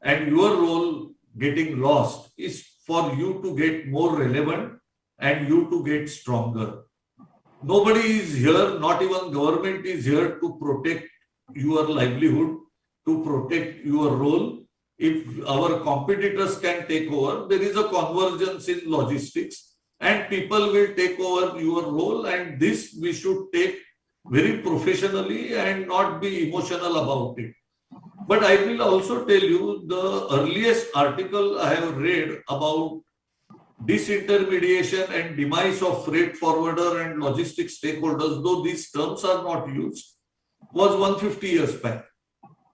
and your role getting lost is for you to get more relevant and you to get stronger. Nobody is here, not even government is here to protect your livelihood, to protect your role. If our competitors can take over, there is a convergence in logistics and people will take over your role, and this we should take very professionally and not be emotional about it. But I will also tell you the earliest article I have read about disintermediation and demise of freight forwarder and logistics stakeholders, though these terms are not used, was 150 years back.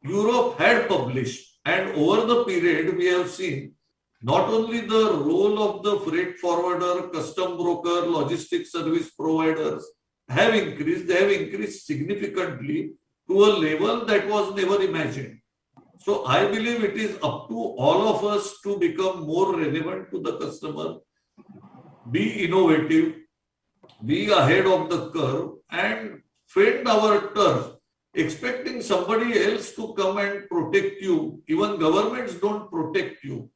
Europe had published, and over the period we have seen not only the role of the freight forwarder, custom broker, logistics service providers have increased, they have increased significantly to a level that was never imagined. So I believe it is up to all of us to become more relevant to the customer, be innovative, be ahead of the curve, and fend our turf. Expecting somebody else to come and protect you. Even governments don't protect you.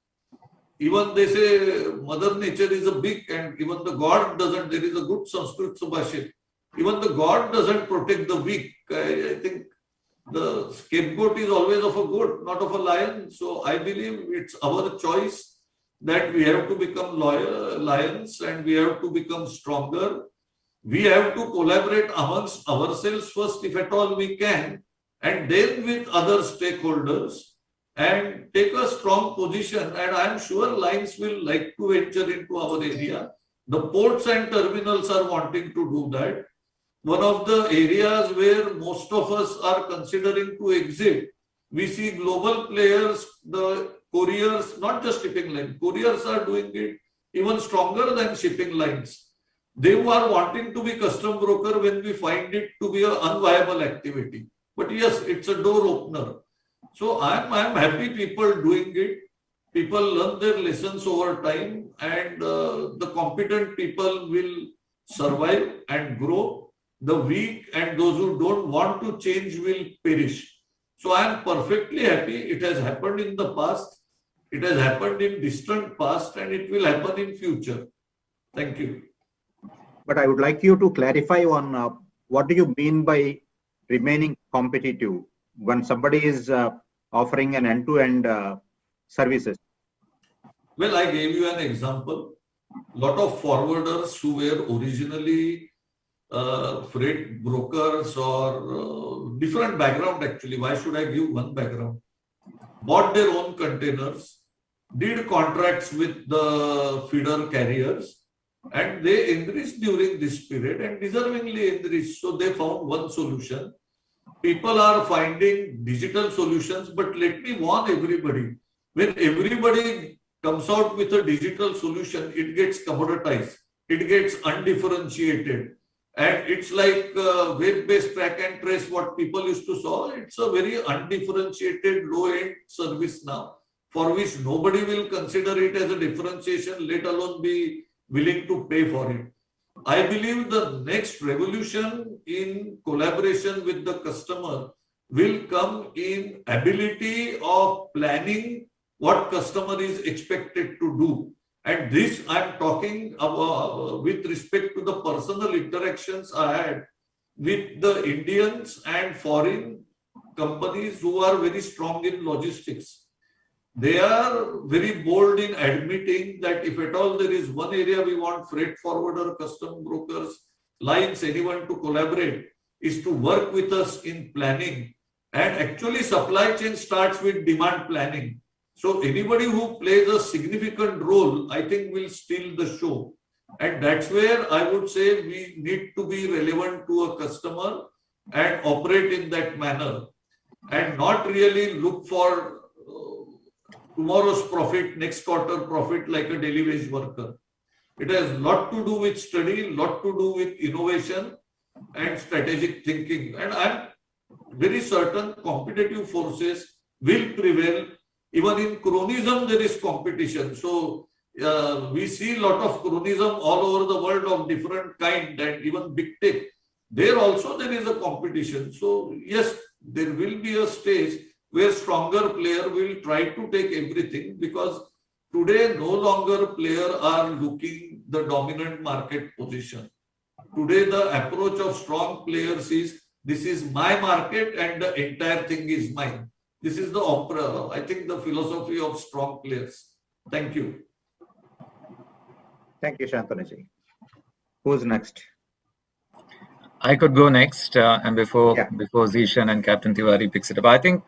Even they say Mother Nature is a big, and even the God doesn't. There is a good Sanskrit subhashit. Even the God doesn't protect the weak. I think the scapegoat is always of a goat, not of a lion. So I believe it's our choice that we have to become lions and we have to become stronger. We have to collaborate amongst ourselves first, if at all we can, and then with other stakeholders and take a strong position. And I'm sure lines will like to venture into our area. The ports and terminals are wanting to do that. One of the areas where most of us are considering to exit, we see global players, the couriers, not just shipping lines, couriers are doing it even stronger than shipping lines. They are wanting to be custom broker when we find it to be an unviable activity. But yes, it's a door opener. So I'm happy people doing it. People learn their lessons over time, and the competent people will survive and grow. The weak and those who don't want to change will perish. So I am perfectly happy. It has happened in the past. It has happened in distant past, and it will happen in future. Thank you. But I would like you to clarify on what do you mean by remaining competitive when somebody is offering an end-to-end services? Well, I gave you an example. A lot of forwarders who were originally freight brokers or different background actually. Why should I give one background? Bought their own containers, did contracts with the feeder carriers, and they enriched during this period and deservingly enriched. So they found one solution. People are finding digital solutions, but let me warn everybody. When everybody comes out with a digital solution, it gets commoditized. It gets undifferentiated. And it's like web-based track and trace, what people used to saw. It's a very undifferentiated, low-end service now, for which nobody will consider it as a differentiation, let alone be willing to pay for it. I believe the next revolution in collaboration with the customer will come in ability of planning what customer is expected to do. And this I'm talking about with respect to the personal interactions I had with the Indians and foreign companies who are very strong in logistics. They are very bold in admitting that if at all there is one area we want freight forwarder, custom brokers, lines, anyone to collaborate, is to work with us in planning. And actually supply chain starts with demand planning. So anybody who plays a significant role, I think, will steal the show. And that's where I would say we need to be relevant to a customer and operate in that manner and not really look for tomorrow's profit, next quarter profit like a daily wage worker. It has a lot to do with study, lot to do with innovation and strategic thinking. And I'm very certain competitive forces will prevail. Even in chronism, there is competition. So we see a lot of chronism all over the world of different kind, and even big tech. There also there is a competition. So yes, there will be a stage where stronger player will try to take everything, because today no longer players are looking the dominant market position. Today the approach of strong players is, this is my market and the entire thing is mine. This is the I think the philosophy of strong players. Thank you. Thank you, Shantanu. Who's next? I could go next, and before Yeah. Zishan and Captain Tiwari picks it up. I think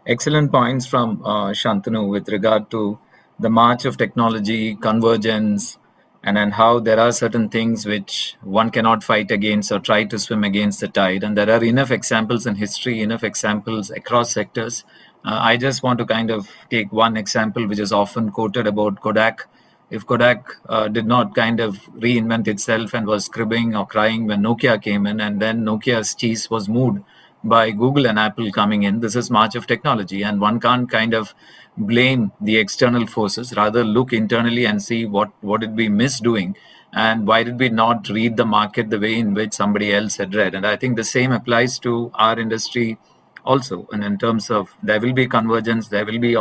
excellent points from Shantanu with regard to the march of technology, convergence, and then how there are certain things which one cannot fight against or try to swim against the tide. And there are enough examples in history, enough examples across sectors. I just want to kind of take one example which is often quoted about Kodak. If Kodak did not kind of reinvent itself and was cribbing or crying when Nokia came in, and then Nokia's cheese was moved by Google and Apple coming in, this is march of technology, and one can't kind of blame the external forces. Rather, look internally and see what did we miss doing, and why did we not read the market the way in which somebody else had read. And I think the same applies to our industry also. And in terms of, there will be convergence, there will be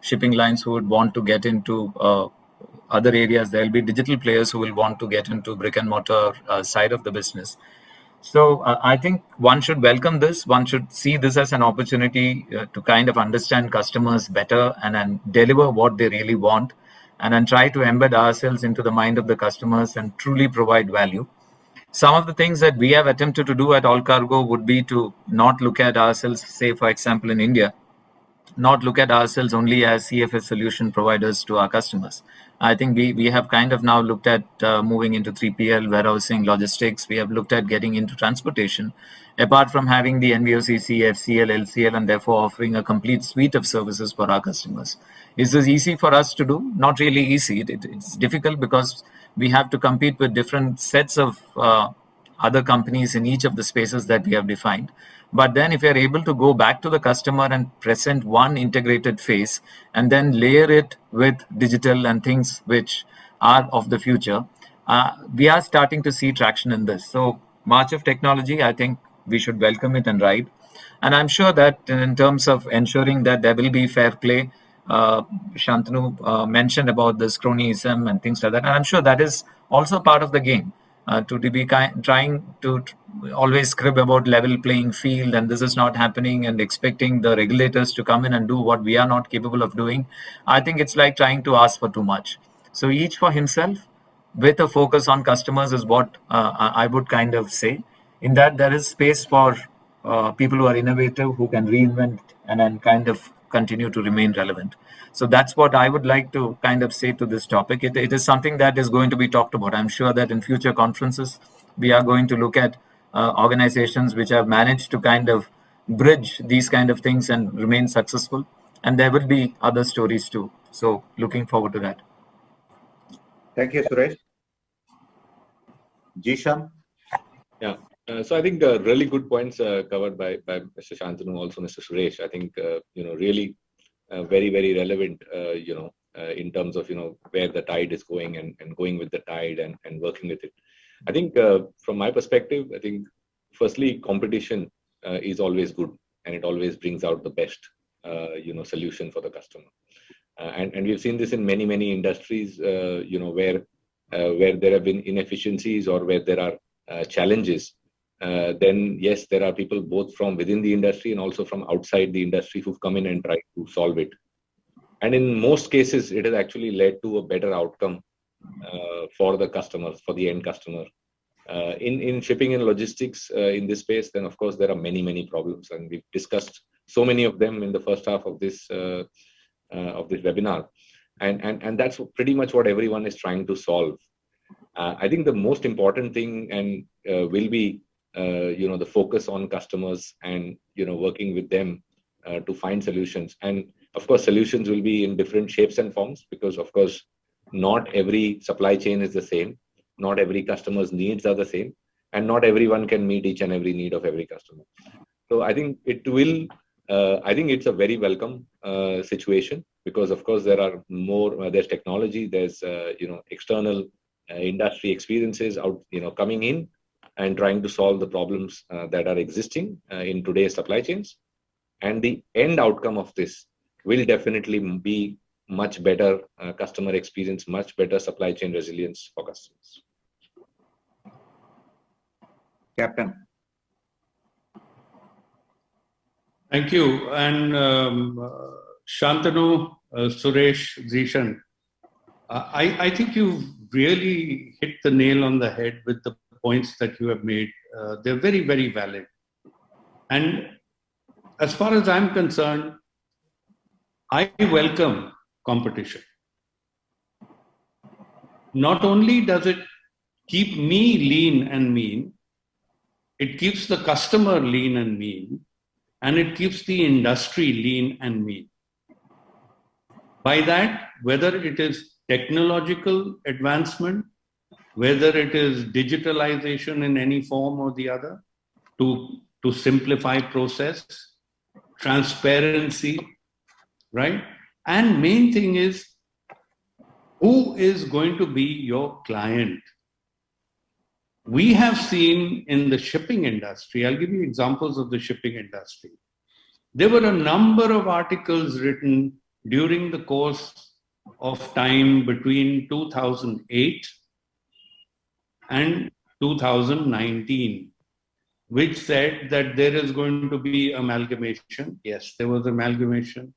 shipping lines who would want to get into other areas. There will be digital players who will want to get into brick and mortar side of the business. So I think one should welcome this. One should see this as an opportunity to kind of understand customers better and then deliver what they really want, and then try to embed ourselves into the mind of the customers and truly provide value. Some of the things that we have attempted to do at All Cargo would be to not look at ourselves, say, for example, in India, not look at ourselves only as CFS solution providers to our customers. I think we have kind of now looked at moving into 3PL, warehousing, logistics. We have looked at getting into transportation, apart from having the NVOCC, FCL, LCL, and therefore offering a complete suite of services for our customers. Is this easy for us to do? Not really easy. It's difficult because we have to compete with different sets of other companies in each of the spaces that we have defined. But then if you're able to go back to the customer and present one integrated face and then layer it with digital and things which are of the future, we are starting to see traction in this. So march of technology, I think we should welcome it and ride. And I'm sure that in terms of ensuring that there will be fair play, Shantanu mentioned about this cronyism and things like that. And I'm sure that is also part of the game. To be trying to always crib about level playing field, and this is not happening, and expecting the regulators to come in and do what we are not capable of doing. I think it's like trying to ask for too much. So each for himself with a focus on customers is what I would kind of say. In that there is space for people who are innovative, who can reinvent and then kind of continue to remain relevant. So that's what I would like to kind of say to this topic. It is something that is going to be talked about. I'm sure that in future conferences, we are going to look at organizations which have managed to kind of bridge these kind of things and remain successful. And there will be other stories too. So looking forward to that. Thank you, Suresh. Jishan? Yeah. So I think really good points covered by Mr. Shantanu, also Mr. Suresh. I think, really very, very relevant, in terms of, where the tide is going and going with the tide and working with it. I think from my perspective, I think firstly, competition is always good, and it always brings out the best, solution for the customer. And we've seen this in many, many industries, where there have been inefficiencies or where there are challenges. Then yes, there are people both from within the industry and also from outside the industry who've come in and tried to solve it. And in most cases, it has actually led to a better outcome for the customers, for the end customer. In shipping and logistics in this space, then of course there are many, many problems, and we've discussed so many of them in the first half of this this webinar, and that's pretty much what everyone is trying to solve. I think the most important thing and will be the focus on customers and working with them to find solutions. And of course, solutions will be in different shapes and forms, because of course not every supply chain is the same, not every customer's needs are the same, and not everyone can meet each and every need of every customer. So I think it will. I think it's a very welcome situation, because of course there are more. There's technology. There's external industry experiences out coming in and trying to solve the problems that are existing in today's supply chains. And the end outcome of this will definitely be much better customer experience, much better supply chain resilience for customers. Captain. Thank you. And Shantanu, Suresh, Zishan, I think you've really hit the nail on the head with the points that you have made. They're very, very valid. And as far as I'm concerned, I welcome competition. Not only does it keep me lean and mean, it keeps the customer lean and mean, and it keeps the industry lean and mean. By that, whether it is technological advancement, whether it is digitalization in any form or the other, to simplify process, transparency, right? And main thing is, who is going to be your client? We have seen in the shipping industry, I'll give you examples of the shipping industry. There were a number of articles written during the course of time between 2008 and 2019, which said that there is going to be amalgamation. Yes, there was amalgamation.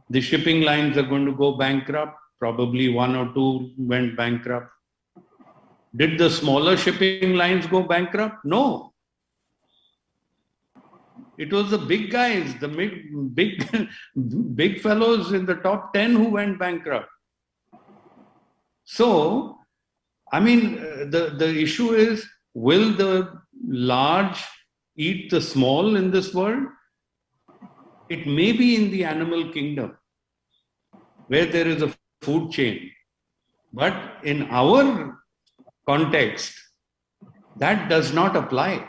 The shipping lines are going to go bankrupt. Probably one or two went bankrupt. Did the smaller shipping lines go bankrupt? No. It was the big guys, the big fellows in the top 10 who went bankrupt. So, I mean, the issue is, will the large eat the small in this world? It may be in the animal kingdom, where there is a food chain. But in our context, that does not apply.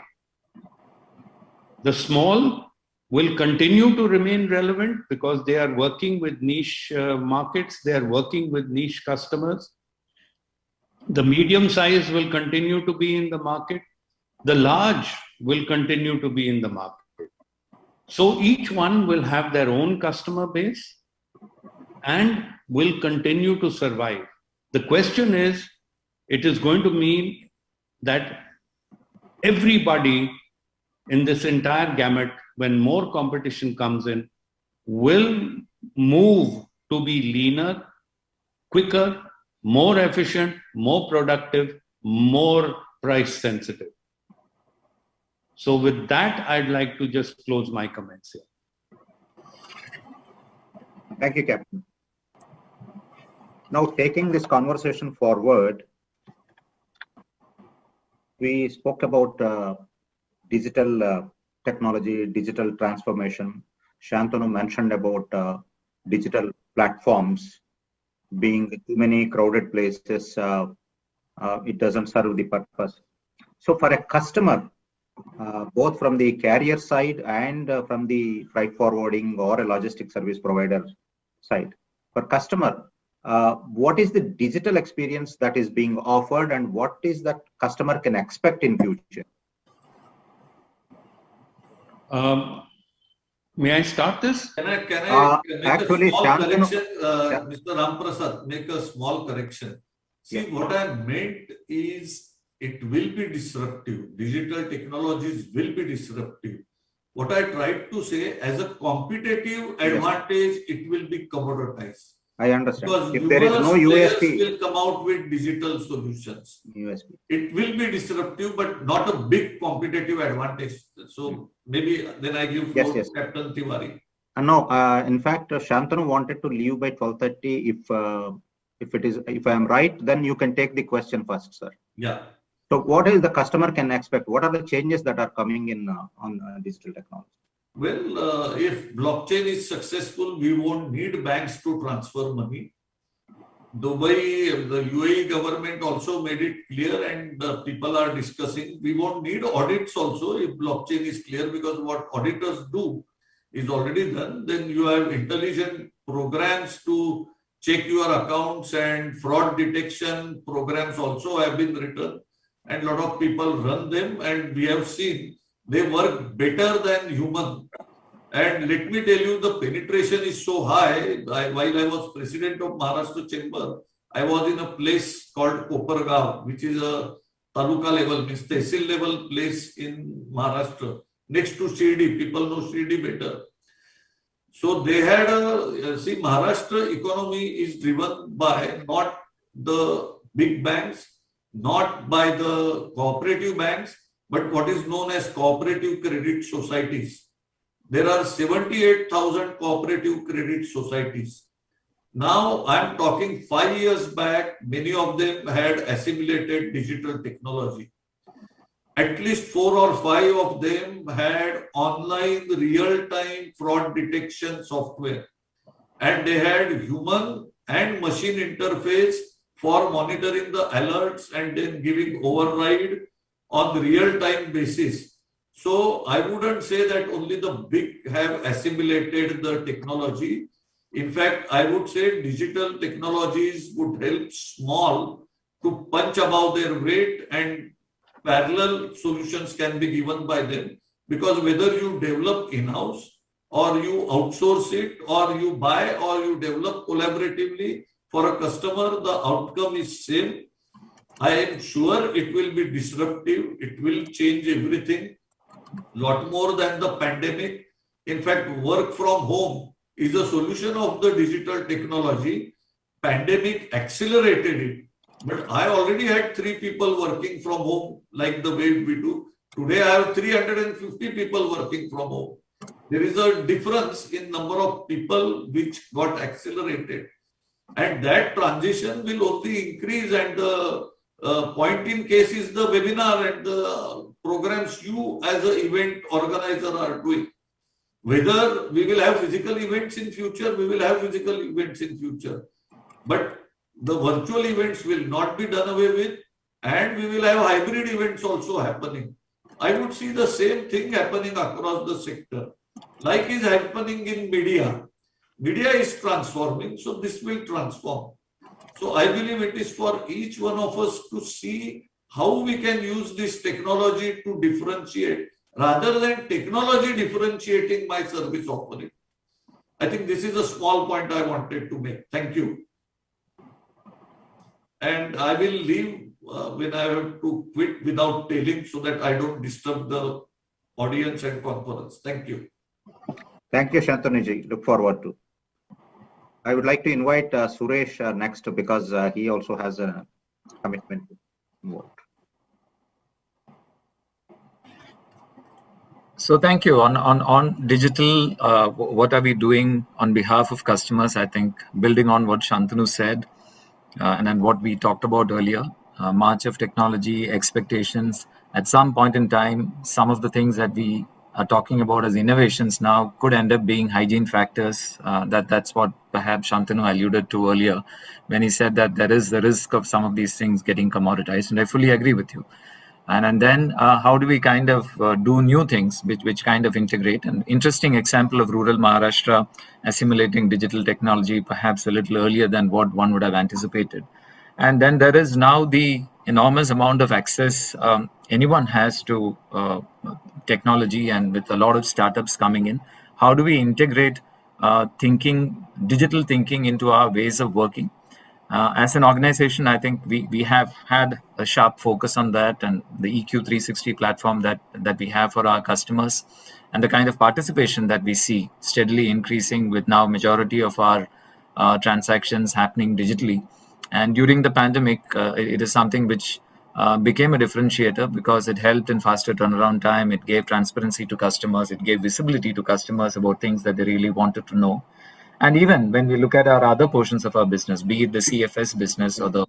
The small will continue to remain relevant because they are working with niche markets, they are working with niche customers. The medium size will continue to be in the market. The large will continue to be in the market. So each one will have their own customer base and will continue to survive. The question is, it is going to mean that everybody in this entire gamut, when more competition comes in, will move to be leaner, quicker, more efficient, more productive, more price sensitive. So with that, I'd like to just close my comments here. Thank you, Captain. Now, taking this conversation forward, we spoke about digital technology, digital transformation. Shantanu mentioned about digital platforms being too many crowded places. It doesn't serve the purpose. So for a customer, both from the carrier side and from the freight forwarding or a logistic service provider side, for customer, what is the digital experience that is being offered and what is that customer can expect in future? May I start this? Can I make actually, a small Shantanu, correction, Mr. Ramprasad, make a small correction. See, what I meant is it will be disruptive. Digital technologies will be disruptive. What I tried to say, as a competitive advantage, it will be commoditized. I understand. Because if there is no USP, will come out with digital solutions. USP. It will be disruptive, but not a big competitive advantage. So maybe then I give floor to Captain Tiwari. No, in fact, Shantanu wanted to leave by 12:30. If I am right, then you can take the question first, sir. Yeah. So what is the customer can expect? What are the changes that are coming in on digital technology? Well, if blockchain is successful, we won't need banks to transfer money. Dubai, the UAE government also made it clear, and people are discussing. We won't need audits also if blockchain is clear, because what auditors do is already done. Then you have intelligent programs to check your accounts, and fraud detection programs also have been written, and a lot of people run them, and we have seen they work better than human. And let me tell you, the penetration is so high. While I was president of Maharashtra Chamber, I was in a place called Kopargaon, which is a taluka level, means tehsil level place in Maharashtra, next to Shirdi. People know Shirdi better. So they had see, Maharashtra economy is driven by not the big banks, not by the cooperative banks, but what is known as cooperative credit societies. There are 78,000 cooperative credit societies. Now, I'm talking 5 years back, many of them had assimilated digital technology. At least 4 or 5 of them had online real-time fraud detection software. And they had human and machine interface for monitoring the alerts and then giving override on real-time basis. So I wouldn't say that only the big have assimilated the technology. In fact, I would say digital technologies would help small to punch above their weight, and parallel solutions can be given by them, because whether you develop in-house or you outsource it or you buy or you develop collaboratively for a customer, the outcome is same. I am sure it will be disruptive. It will change everything. Lot more than the pandemic. In fact, work from home is a solution of the digital technology. Pandemic accelerated it. But I already had 3 people working from home like the way we do. Today I have 350 people working from home. There is a difference in number of people which got accelerated. And that transition will only increase, and the point in case is the webinar and the programs you as an event organizer are doing. Whether we will have physical events in future, we will have physical events in future. But the virtual events will not be done away with, and we will have hybrid events also happening. I would see the same thing happening across the sector, like is happening in media. Media is transforming, so this will transform. So I believe it is for each one of us to see how we can use this technology to differentiate, rather than technology differentiating my service offering. I think this is a small point I wanted to make. Thank you. And I will leave when I have to quit without telling, so that I don't disturb the audience and conference. Thank you. Thank you, Shantanuji. Look forward to. I would like to invite Suresh next, because he also has a commitment involved. So thank you. On digital, what are we doing on behalf of customers? I think building on what Shantanu said, and then what we talked about earlier, march of technology, expectations. At some point in time, some of the things that we are talking about as innovations now could end up being hygiene factors. That's what perhaps Shantanu alluded to earlier when he said that there is the risk of some of these things getting commoditized, and I fully agree with you. And then how do we kind of do new things which kind of integrate? An interesting example of rural Maharashtra assimilating digital technology perhaps a little earlier than what one would have anticipated. And then there is now the enormous amount of access anyone has to technology, and with a lot of startups coming in. How do we integrate digital thinking into our ways of working? As an organization, I think we have had a sharp focus on that, and the EQ360 platform that we have for our customers, and the kind of participation that we see steadily increasing, with now majority of our transactions happening digitally. And during the pandemic, it is something which became a differentiator because it helped in faster turnaround time. It gave transparency to customers. It gave visibility to customers about things that they really wanted to know. And even when we look at our other portions of our business, be it the CFS business or the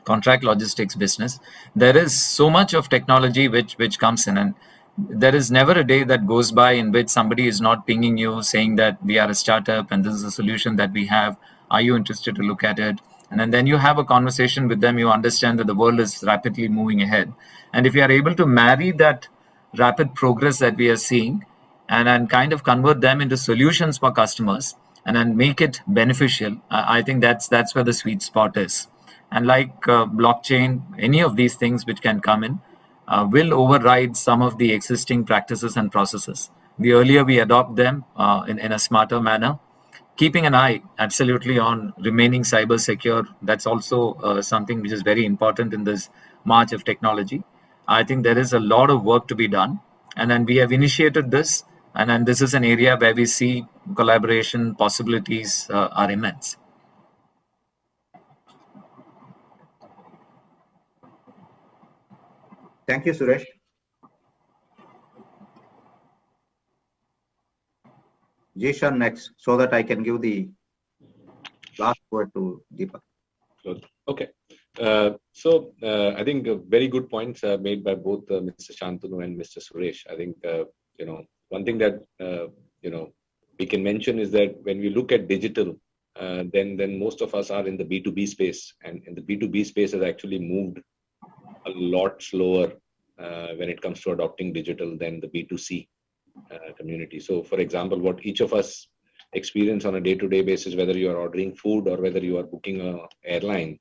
contract logistics business, there is so much of technology which comes in, and there is never a day that goes by in which somebody is not pinging you saying that we are a startup and this is a solution that we have. Are you interested to look at it? And then you have a conversation with them. You understand that the world is rapidly moving ahead, and if you are able to marry that rapid progress that we are seeing and kind of convert them into solutions for customers and then make it beneficial, I think that's where the sweet spot is. And like blockchain, any of these things which can come in will override some of the existing practices and processes. The earlier we adopt them in a smarter manner, keeping an eye absolutely on remaining cyber secure, that's also something which is very important in this march of technology. I think there is a lot of work to be done. And then we have initiated this. And then this is an area where we see collaboration possibilities are immense. Thank you, Suresh. Jishan next, so that I can give the last word to Deepak. Okay. I think very good points made by both Mr. Shantanu and Mr. Suresh. I think, one thing that, we can mention is that when we look at digital, then most of us are in the B2B space, and in the B2B space has actually moved a lot slower when it comes to adopting digital than the B2C community. So, for example, what each of us experience on a day-to-day basis, whether you are ordering food or whether you are booking an airline,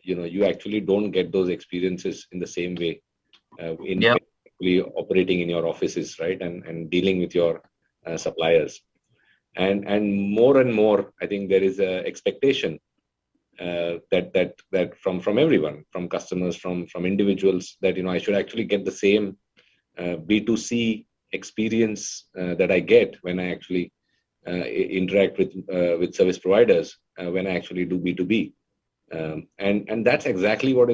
you actually don't get those experiences in the same way in actually operating in your offices, right, and dealing with your suppliers. And more, I think there is an expectation that from everyone, from customers, from individuals, that I should actually get the same B2C experience that I get when I actually interact with service providers when I actually do B2B, and that's exactly what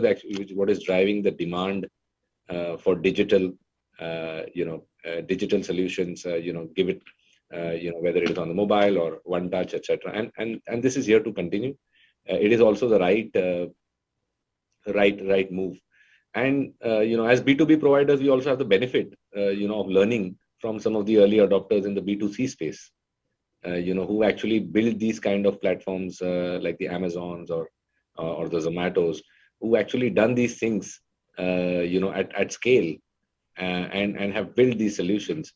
is driving the demand for digital, digital solutions. Give it, whether it is on the mobile or one touch, etc. And this is here to continue. It is also the right move. And as B2B providers, we also have the benefit, of learning from some of the early adopters in the B2C space, who actually build these kind of platforms like the Amazons or the Zomatos, who actually done these things, at scale, and have built these solutions.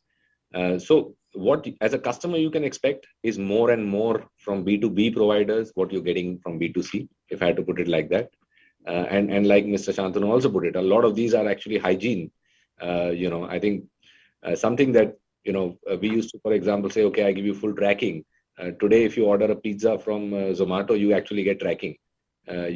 So what, as a customer, you can expect is more and more from B2B providers what you're getting from B2C, if I had to put it like that. And like Mr. Shantanu also put it, a lot of these are actually hygiene. I think something that, we used to, for example, say, okay, I give you full tracking. Today, if you order a pizza from Zomato, you actually get tracking, and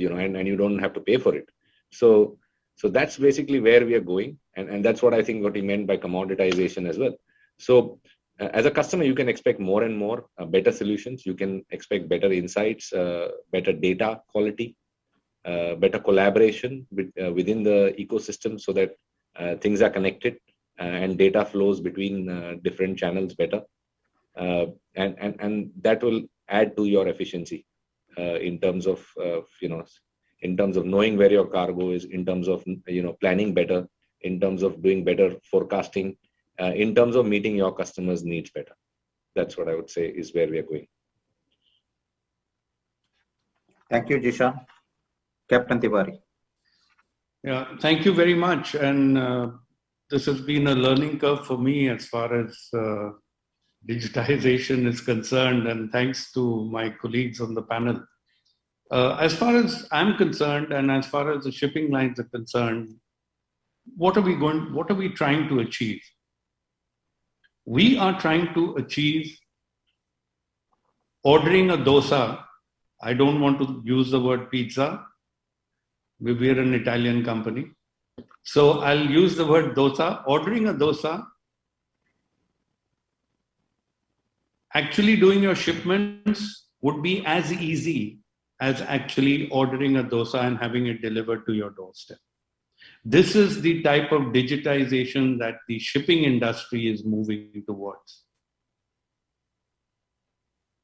you don't have to pay for it. So that's basically where we are going. And that's what I think what he meant by commoditization as well. So as a customer, you can expect more and more better solutions. You can expect better insights, better data quality, better collaboration within the ecosystem, so that things are connected and data flows between different channels better, and that will add to your efficiency in terms of knowing where your cargo is, in terms of planning better, in terms of doing better forecasting, in terms of meeting your customers' needs better. That's what I would say is where we are going. Thank you, Jishan. Captain Tiwari. Yeah, thank you very much. And this has been a learning curve for me as far as digitization is concerned, and thanks to my colleagues on the panel. As far as I'm concerned, and as far as the shipping lines are concerned, what are we trying to achieve? We are trying to achieve ordering a dosa. I don't want to use the word pizza. We're an Italian company. So I'll use the word dosa. Ordering a dosa, actually doing your shipments would be as easy as actually ordering a dosa and having it delivered to your doorstep. This is the type of digitization that the shipping industry is moving towards.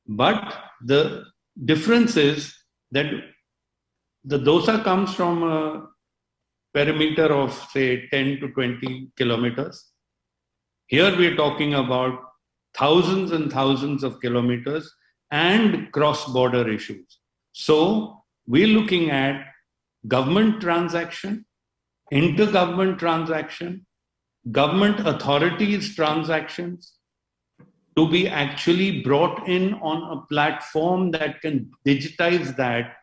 But the difference is that the dosa comes from a perimeter of, say, 10 to 20 kilometers. Here we're talking about thousands and thousands of kilometers and cross-border issues. So we're looking at government transaction, intergovernment transaction, government authorities transactions to be actually brought in on a platform that can digitize that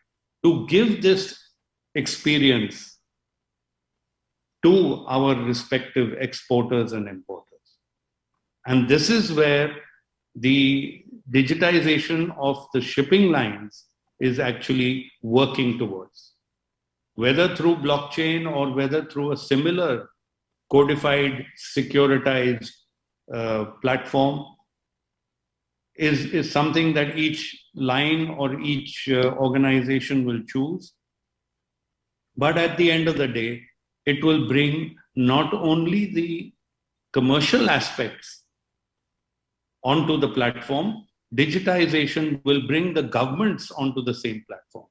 to give this experience to our respective exporters and importers. And this is where the digitization of the shipping lines is actually working towards. Whether through blockchain or whether through a similar codified, securitized platform is something that each line or each organization will choose. But at the end of the day, it will bring not only the commercial aspects onto the platform, digitization will bring the governments onto the same platform,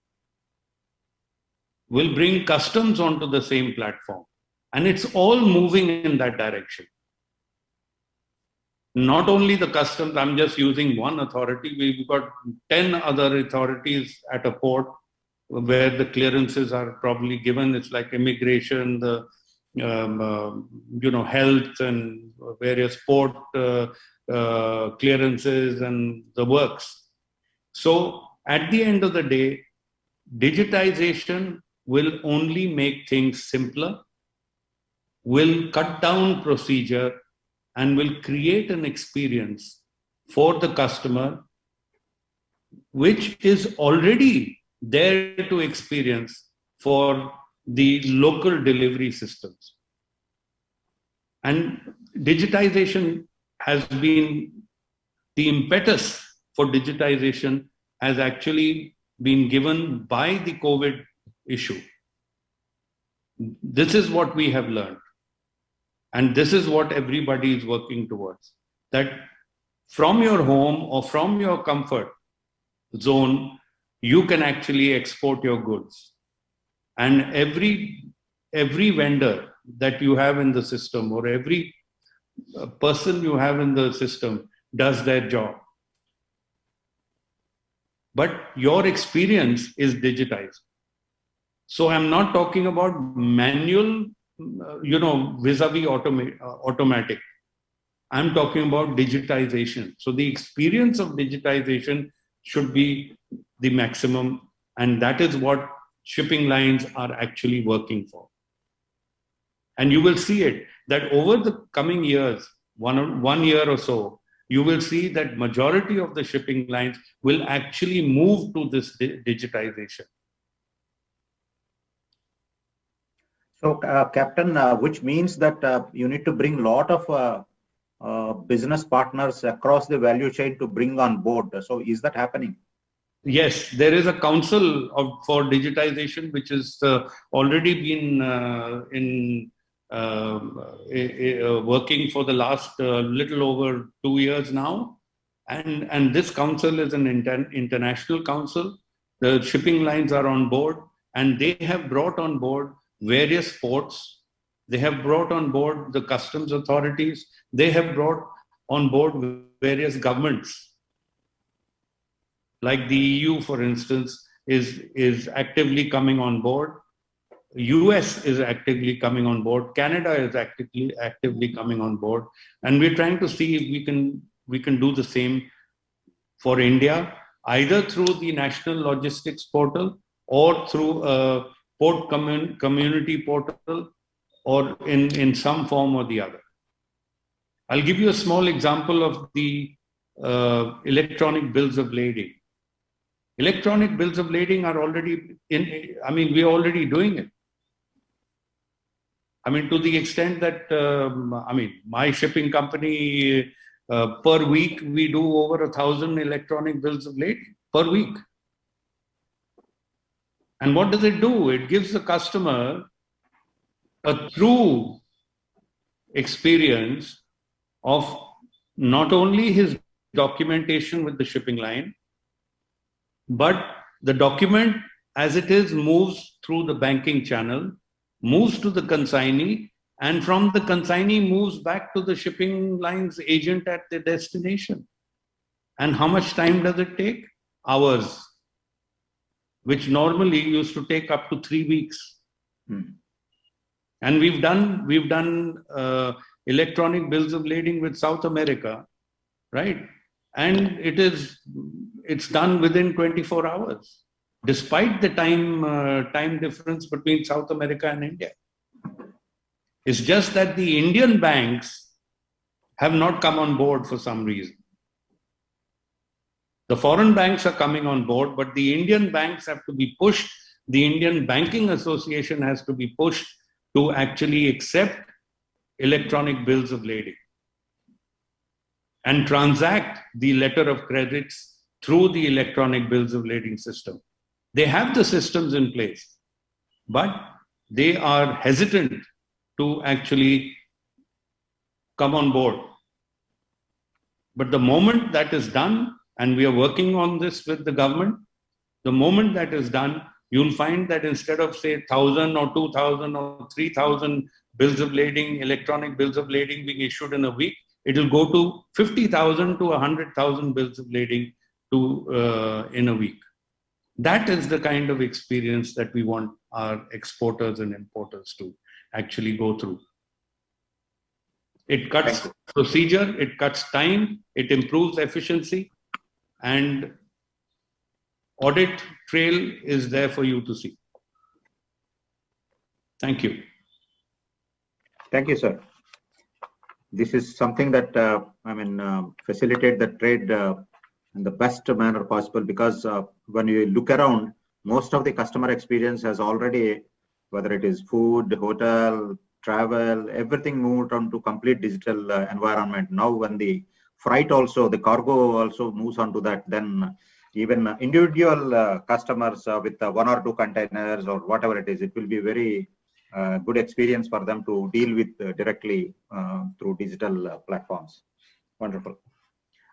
will bring customs onto the same platform. And it's all moving in that direction. Not only the customs, I'm just using one authority. We've got 10 other authorities at a port where the clearances are probably given. It's like immigration, the health and various port clearances and the works. So at the end of the day, digitization will only make things simpler, will cut down procedure, and will create an experience for the customer which is already there to experience for the local delivery systems. And digitization has been, the impetus for digitization has actually been given by the COVID issue. This is what we have learned. And this is what everybody is working towards. That from your home or from your comfort zone, you can actually export your goods. And every vendor that you have in the system or every person you have in the system does their job. But your experience is digitized. So I'm not talking about manual, vis-a-vis automatic. I'm talking about digitization. So the experience of digitization should be the maximum. And that is what shipping lines are actually working for. And you will see it, that over the coming years, one year or so, you will see that majority of the shipping lines will actually move to this digitization. So, Captain, which means that you need to bring a lot of business partners across the value chain to bring on board. So, is that happening? Yes, there is a council for digitization, which has already been working for the last little over 2 years now. And this council is an international council. The shipping lines are on board, and they have brought on board various ports. They have brought on board the customs authorities. They have brought on board various governments. Like the EU, for instance, is actively coming on board. US is actively coming on board. Canada is actively coming on board. And we're trying to see if we can do the same for India, either through the National Logistics Portal or through a port community portal, or in some form or the other. I'll give you a small example of the electronic bills of lading. Electronic bills of lading are already we're already doing it. To the extent that, my shipping company, per week, we do over 1,000 electronic bills of lading per week. And what does it do? It gives the customer a true experience of not only his documentation with the shipping line, but the document as it is moves through the banking channel, moves to the consignee, and from the consignee moves back to the shipping line's agent at the destination. And how much time does it take? Hours, which normally used to take up to 3 weeks. And we've done electronic bills of lading with South America, right? And it's done within 24 hours, despite the time difference between South America and India. It's just that the Indian banks have not come on board for some reason. The foreign banks are coming on board, but the Indian banks have to be pushed. The Indian Banking Association has to be pushed to actually accept electronic bills of lading and transact the letter of credits through the electronic bills of lading system. They have the systems in place, but they are hesitant to actually come on board. But the moment that is done, and we are working on this with the government, the moment that is done, you'll find that instead of say 1,000 or 2,000 or 3,000 bills of lading, electronic bills of lading being issued in a week, it will go to 50,000 to 100,000 bills of lading in a week. That is the kind of experience that we want our exporters and importers to actually go through. It cuts procedure, it cuts time, it improves efficiency, and audit trail is there for you to see. Thank you. Thank you, sir. This is something that facilitate the trade in the best manner possible, because when you look around, most of the customer experience has already, whether it is food, hotel, travel, everything moved on to complete digital environment. Now when the freight also, the cargo also moves on to that, then even individual customers with 1 or 2 containers or whatever it is, it will be very good experience for them to deal with directly through digital platforms. Wonderful.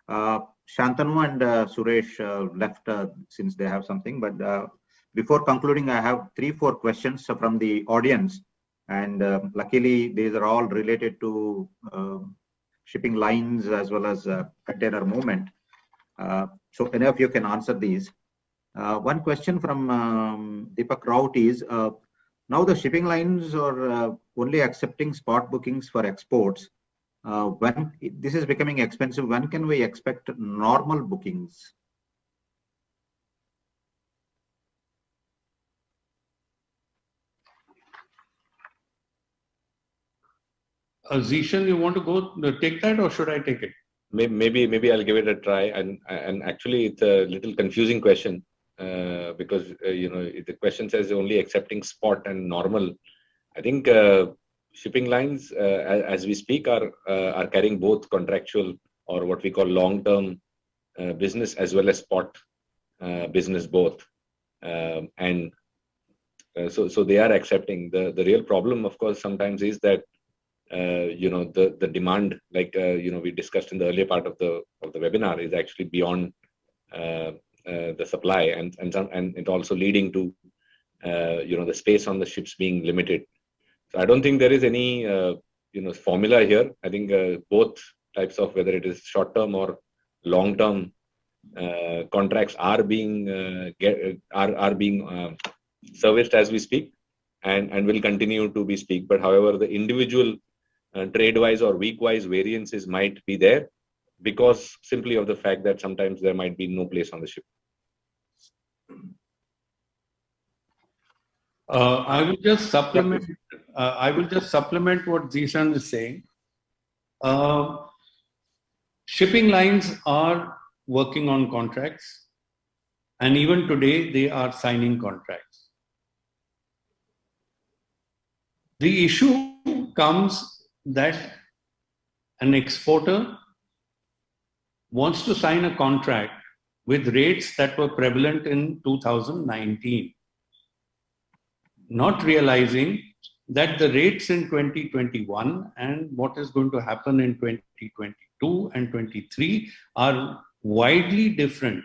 Shantanu and Suresh left since they have something, but before concluding, I have 3-4 questions from the audience, and luckily these are all related to shipping lines as well as container movement. So any of you can answer these. One question from Deepak Raut is, now the shipping lines are only accepting spot bookings for exports. When this is becoming expensive, when can we expect normal bookings? Zishan, you want to go take that, or should I take it? Maybe I'll give it a try. And actually, it's a little confusing question because the question says only accepting spot and normal. I think shipping lines, as we speak, are carrying both contractual or what we call long-term business as well as spot business both, and so they are accepting. The real problem, of course, sometimes is that the demand, like we discussed in the earlier part of the webinar, is actually beyond the supply, and it also leading to the space on the ships being limited. So I don't think there is any formula here. I think both types of, whether it is short term or long term contracts, are being serviced as we speak, and will continue to be speak. But however, the individual trade-wise or week-wise variances might be there because simply of the fact that sometimes there might be no place on the ship. I will just supplement. What Zishan is saying. Shipping lines are working on contracts, and even today they are signing contracts. The issue comes that an exporter wants to sign a contract with rates that were prevalent in 2019. not realizing that the rates in 2021 and what is going to happen in 2022 and 23 are widely different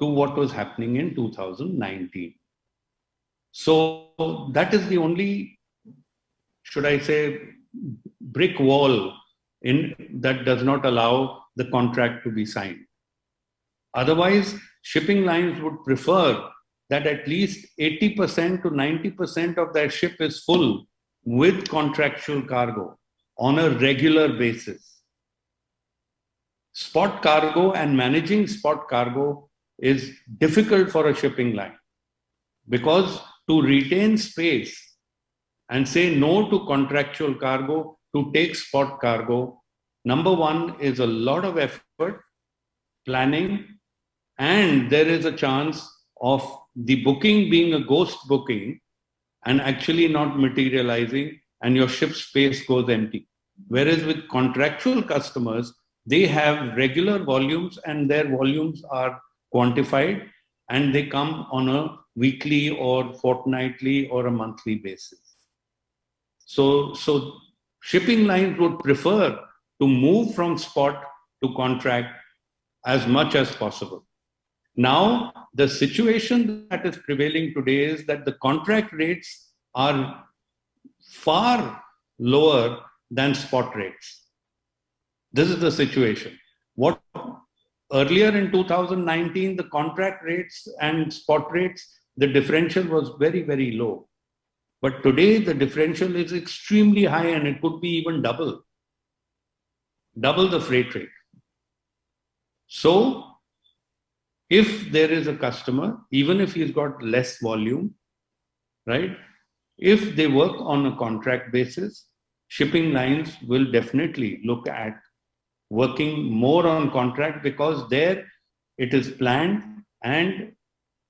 to what was happening in 2019. So that is the only, should I say, brick wall that does not allow the contract to be signed. Otherwise, shipping lines would prefer that at least 80% to 90% of their ship is full with contractual cargo on a regular basis. Spot cargo and managing spot cargo is difficult for a shipping line, because to retain space and say no to contractual cargo to take spot cargo, number one is a lot of effort, planning, and there is a chance of the booking being a ghost booking and actually not materializing, and your ship space goes empty. Whereas with contractual customers, they have regular volumes and their volumes are quantified and they come on a weekly or fortnightly or a monthly basis. So shipping lines would prefer to move from spot to contract as much as possible. Now, the situation that is prevailing today is that the contract rates are far lower than spot rates. This is the situation. What earlier in 2019, the contract rates and spot rates, the differential was very, very low. But today, the differential is extremely high and it could be even double the freight rate. So, if there is a customer, even if he's got less volume, right? If they work on a contract basis, shipping lines will definitely look at working more on contract, because there it is planned and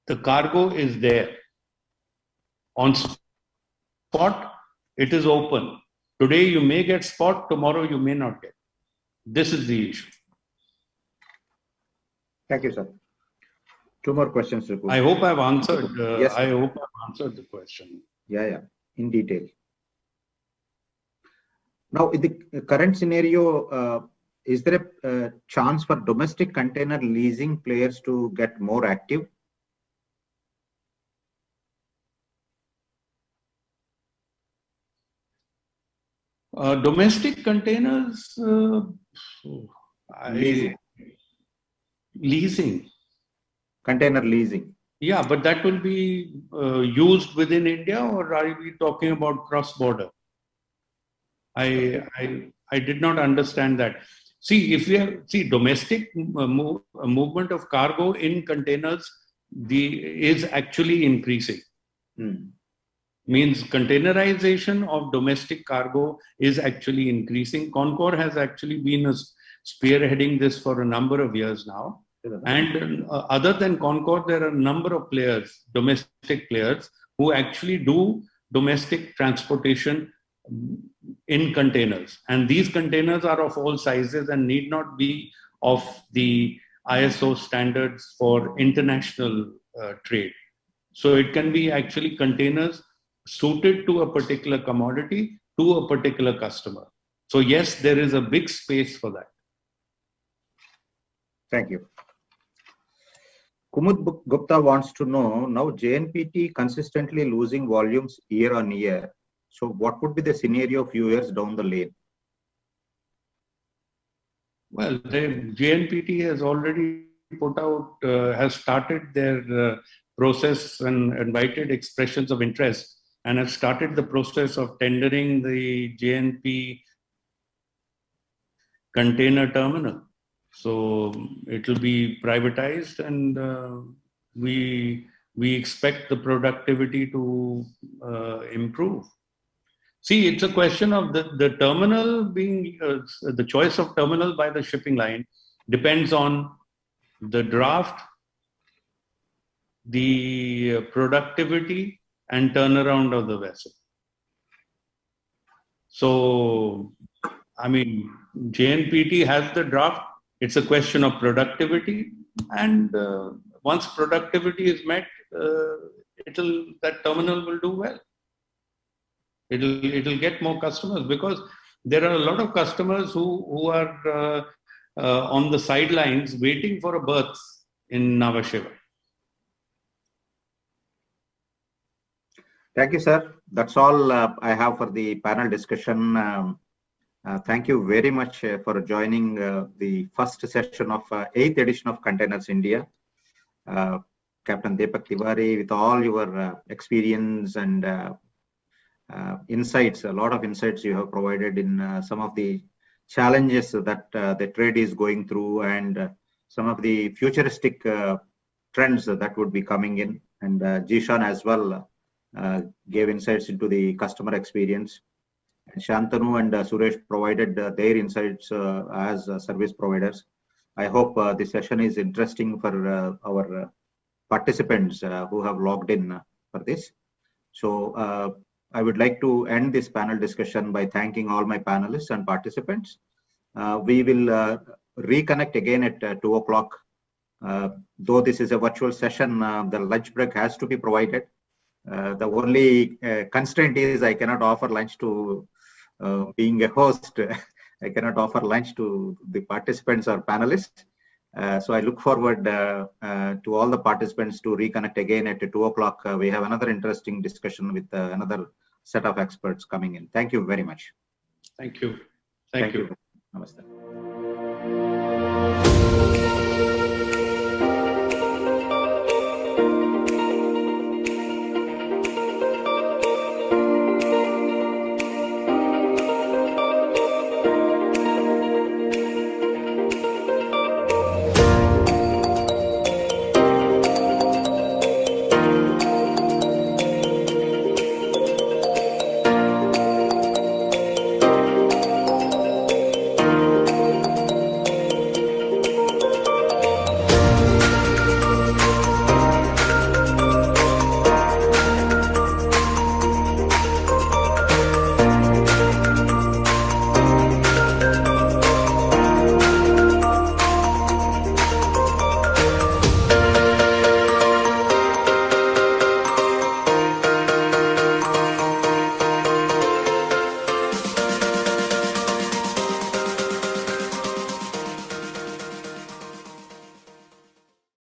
the cargo is there. On spot, it is open. Today you may get spot, tomorrow you may not get. This is the issue. Thank you, sir. Two more questions. I hope I've answered. Yes, I hope I've answered the question. Yeah, in detail. Now, in the current scenario, is there a chance for domestic container leasing players to get more active? Domestic containers, leasing. Container leasing. Yeah, but that will be used within India, or are we talking about cross-border? I did not understand that. See, if we have domestic movement of cargo in containers, is actually increasing. Means containerization of domestic cargo is actually increasing. Concor has actually been spearheading this for a number of years now. And other than Concor, there are a number of players, domestic players, who actually do domestic transportation in containers. And these containers are of all sizes and need not be of the ISO standards for international trade. So it can be actually containers suited to a particular commodity, to a particular customer. So yes, there is a big space for that. Thank you. Kumud Gupta wants to know, now JNPT consistently losing volumes year on year. So what would be the scenario a few years down the lane? Well, the JNPT has already put out, has started their process and invited expressions of interest, and have started the process of tendering the JNP container terminal. So it will be privatized, and we expect the productivity to improve. See, it's a question of the terminal being, the choice of terminal by the shipping line depends on the draft, the productivity and turnaround of the vessel. So, I mean, JNPT has the draft. It's a question of productivity, and once productivity is met, that terminal will do well. It'll get more customers, because there are a lot of customers who are on the sidelines waiting for a berth in Nhava Sheva. Thank you, sir. That's all I have for the panel discussion. Thank you very much for joining the first session of 8th edition of Containers India. Captain Deepak Tiwari, with all your experience and insights, a lot of insights you have provided in some of the challenges that the trade is going through, and some of the futuristic trends that would be coming in. And Jishan as well gave insights into the customer experience. And Shantanu and Suresh provided their insights as service providers. I hope this session is interesting for our participants who have logged in for this. So I would like to end this panel discussion by thanking all my panelists and participants. We will reconnect again at 2 o'clock. Though this is a virtual session, the lunch break has to be provided. The only constraint is I cannot offer lunch to being a host. I cannot offer lunch to the participants or panelists. So I look forward to all the participants to reconnect again at 2 o'clock. We have another interesting discussion with another set of experts coming in. Thank you very much. Thank you. Thank you. Namaste.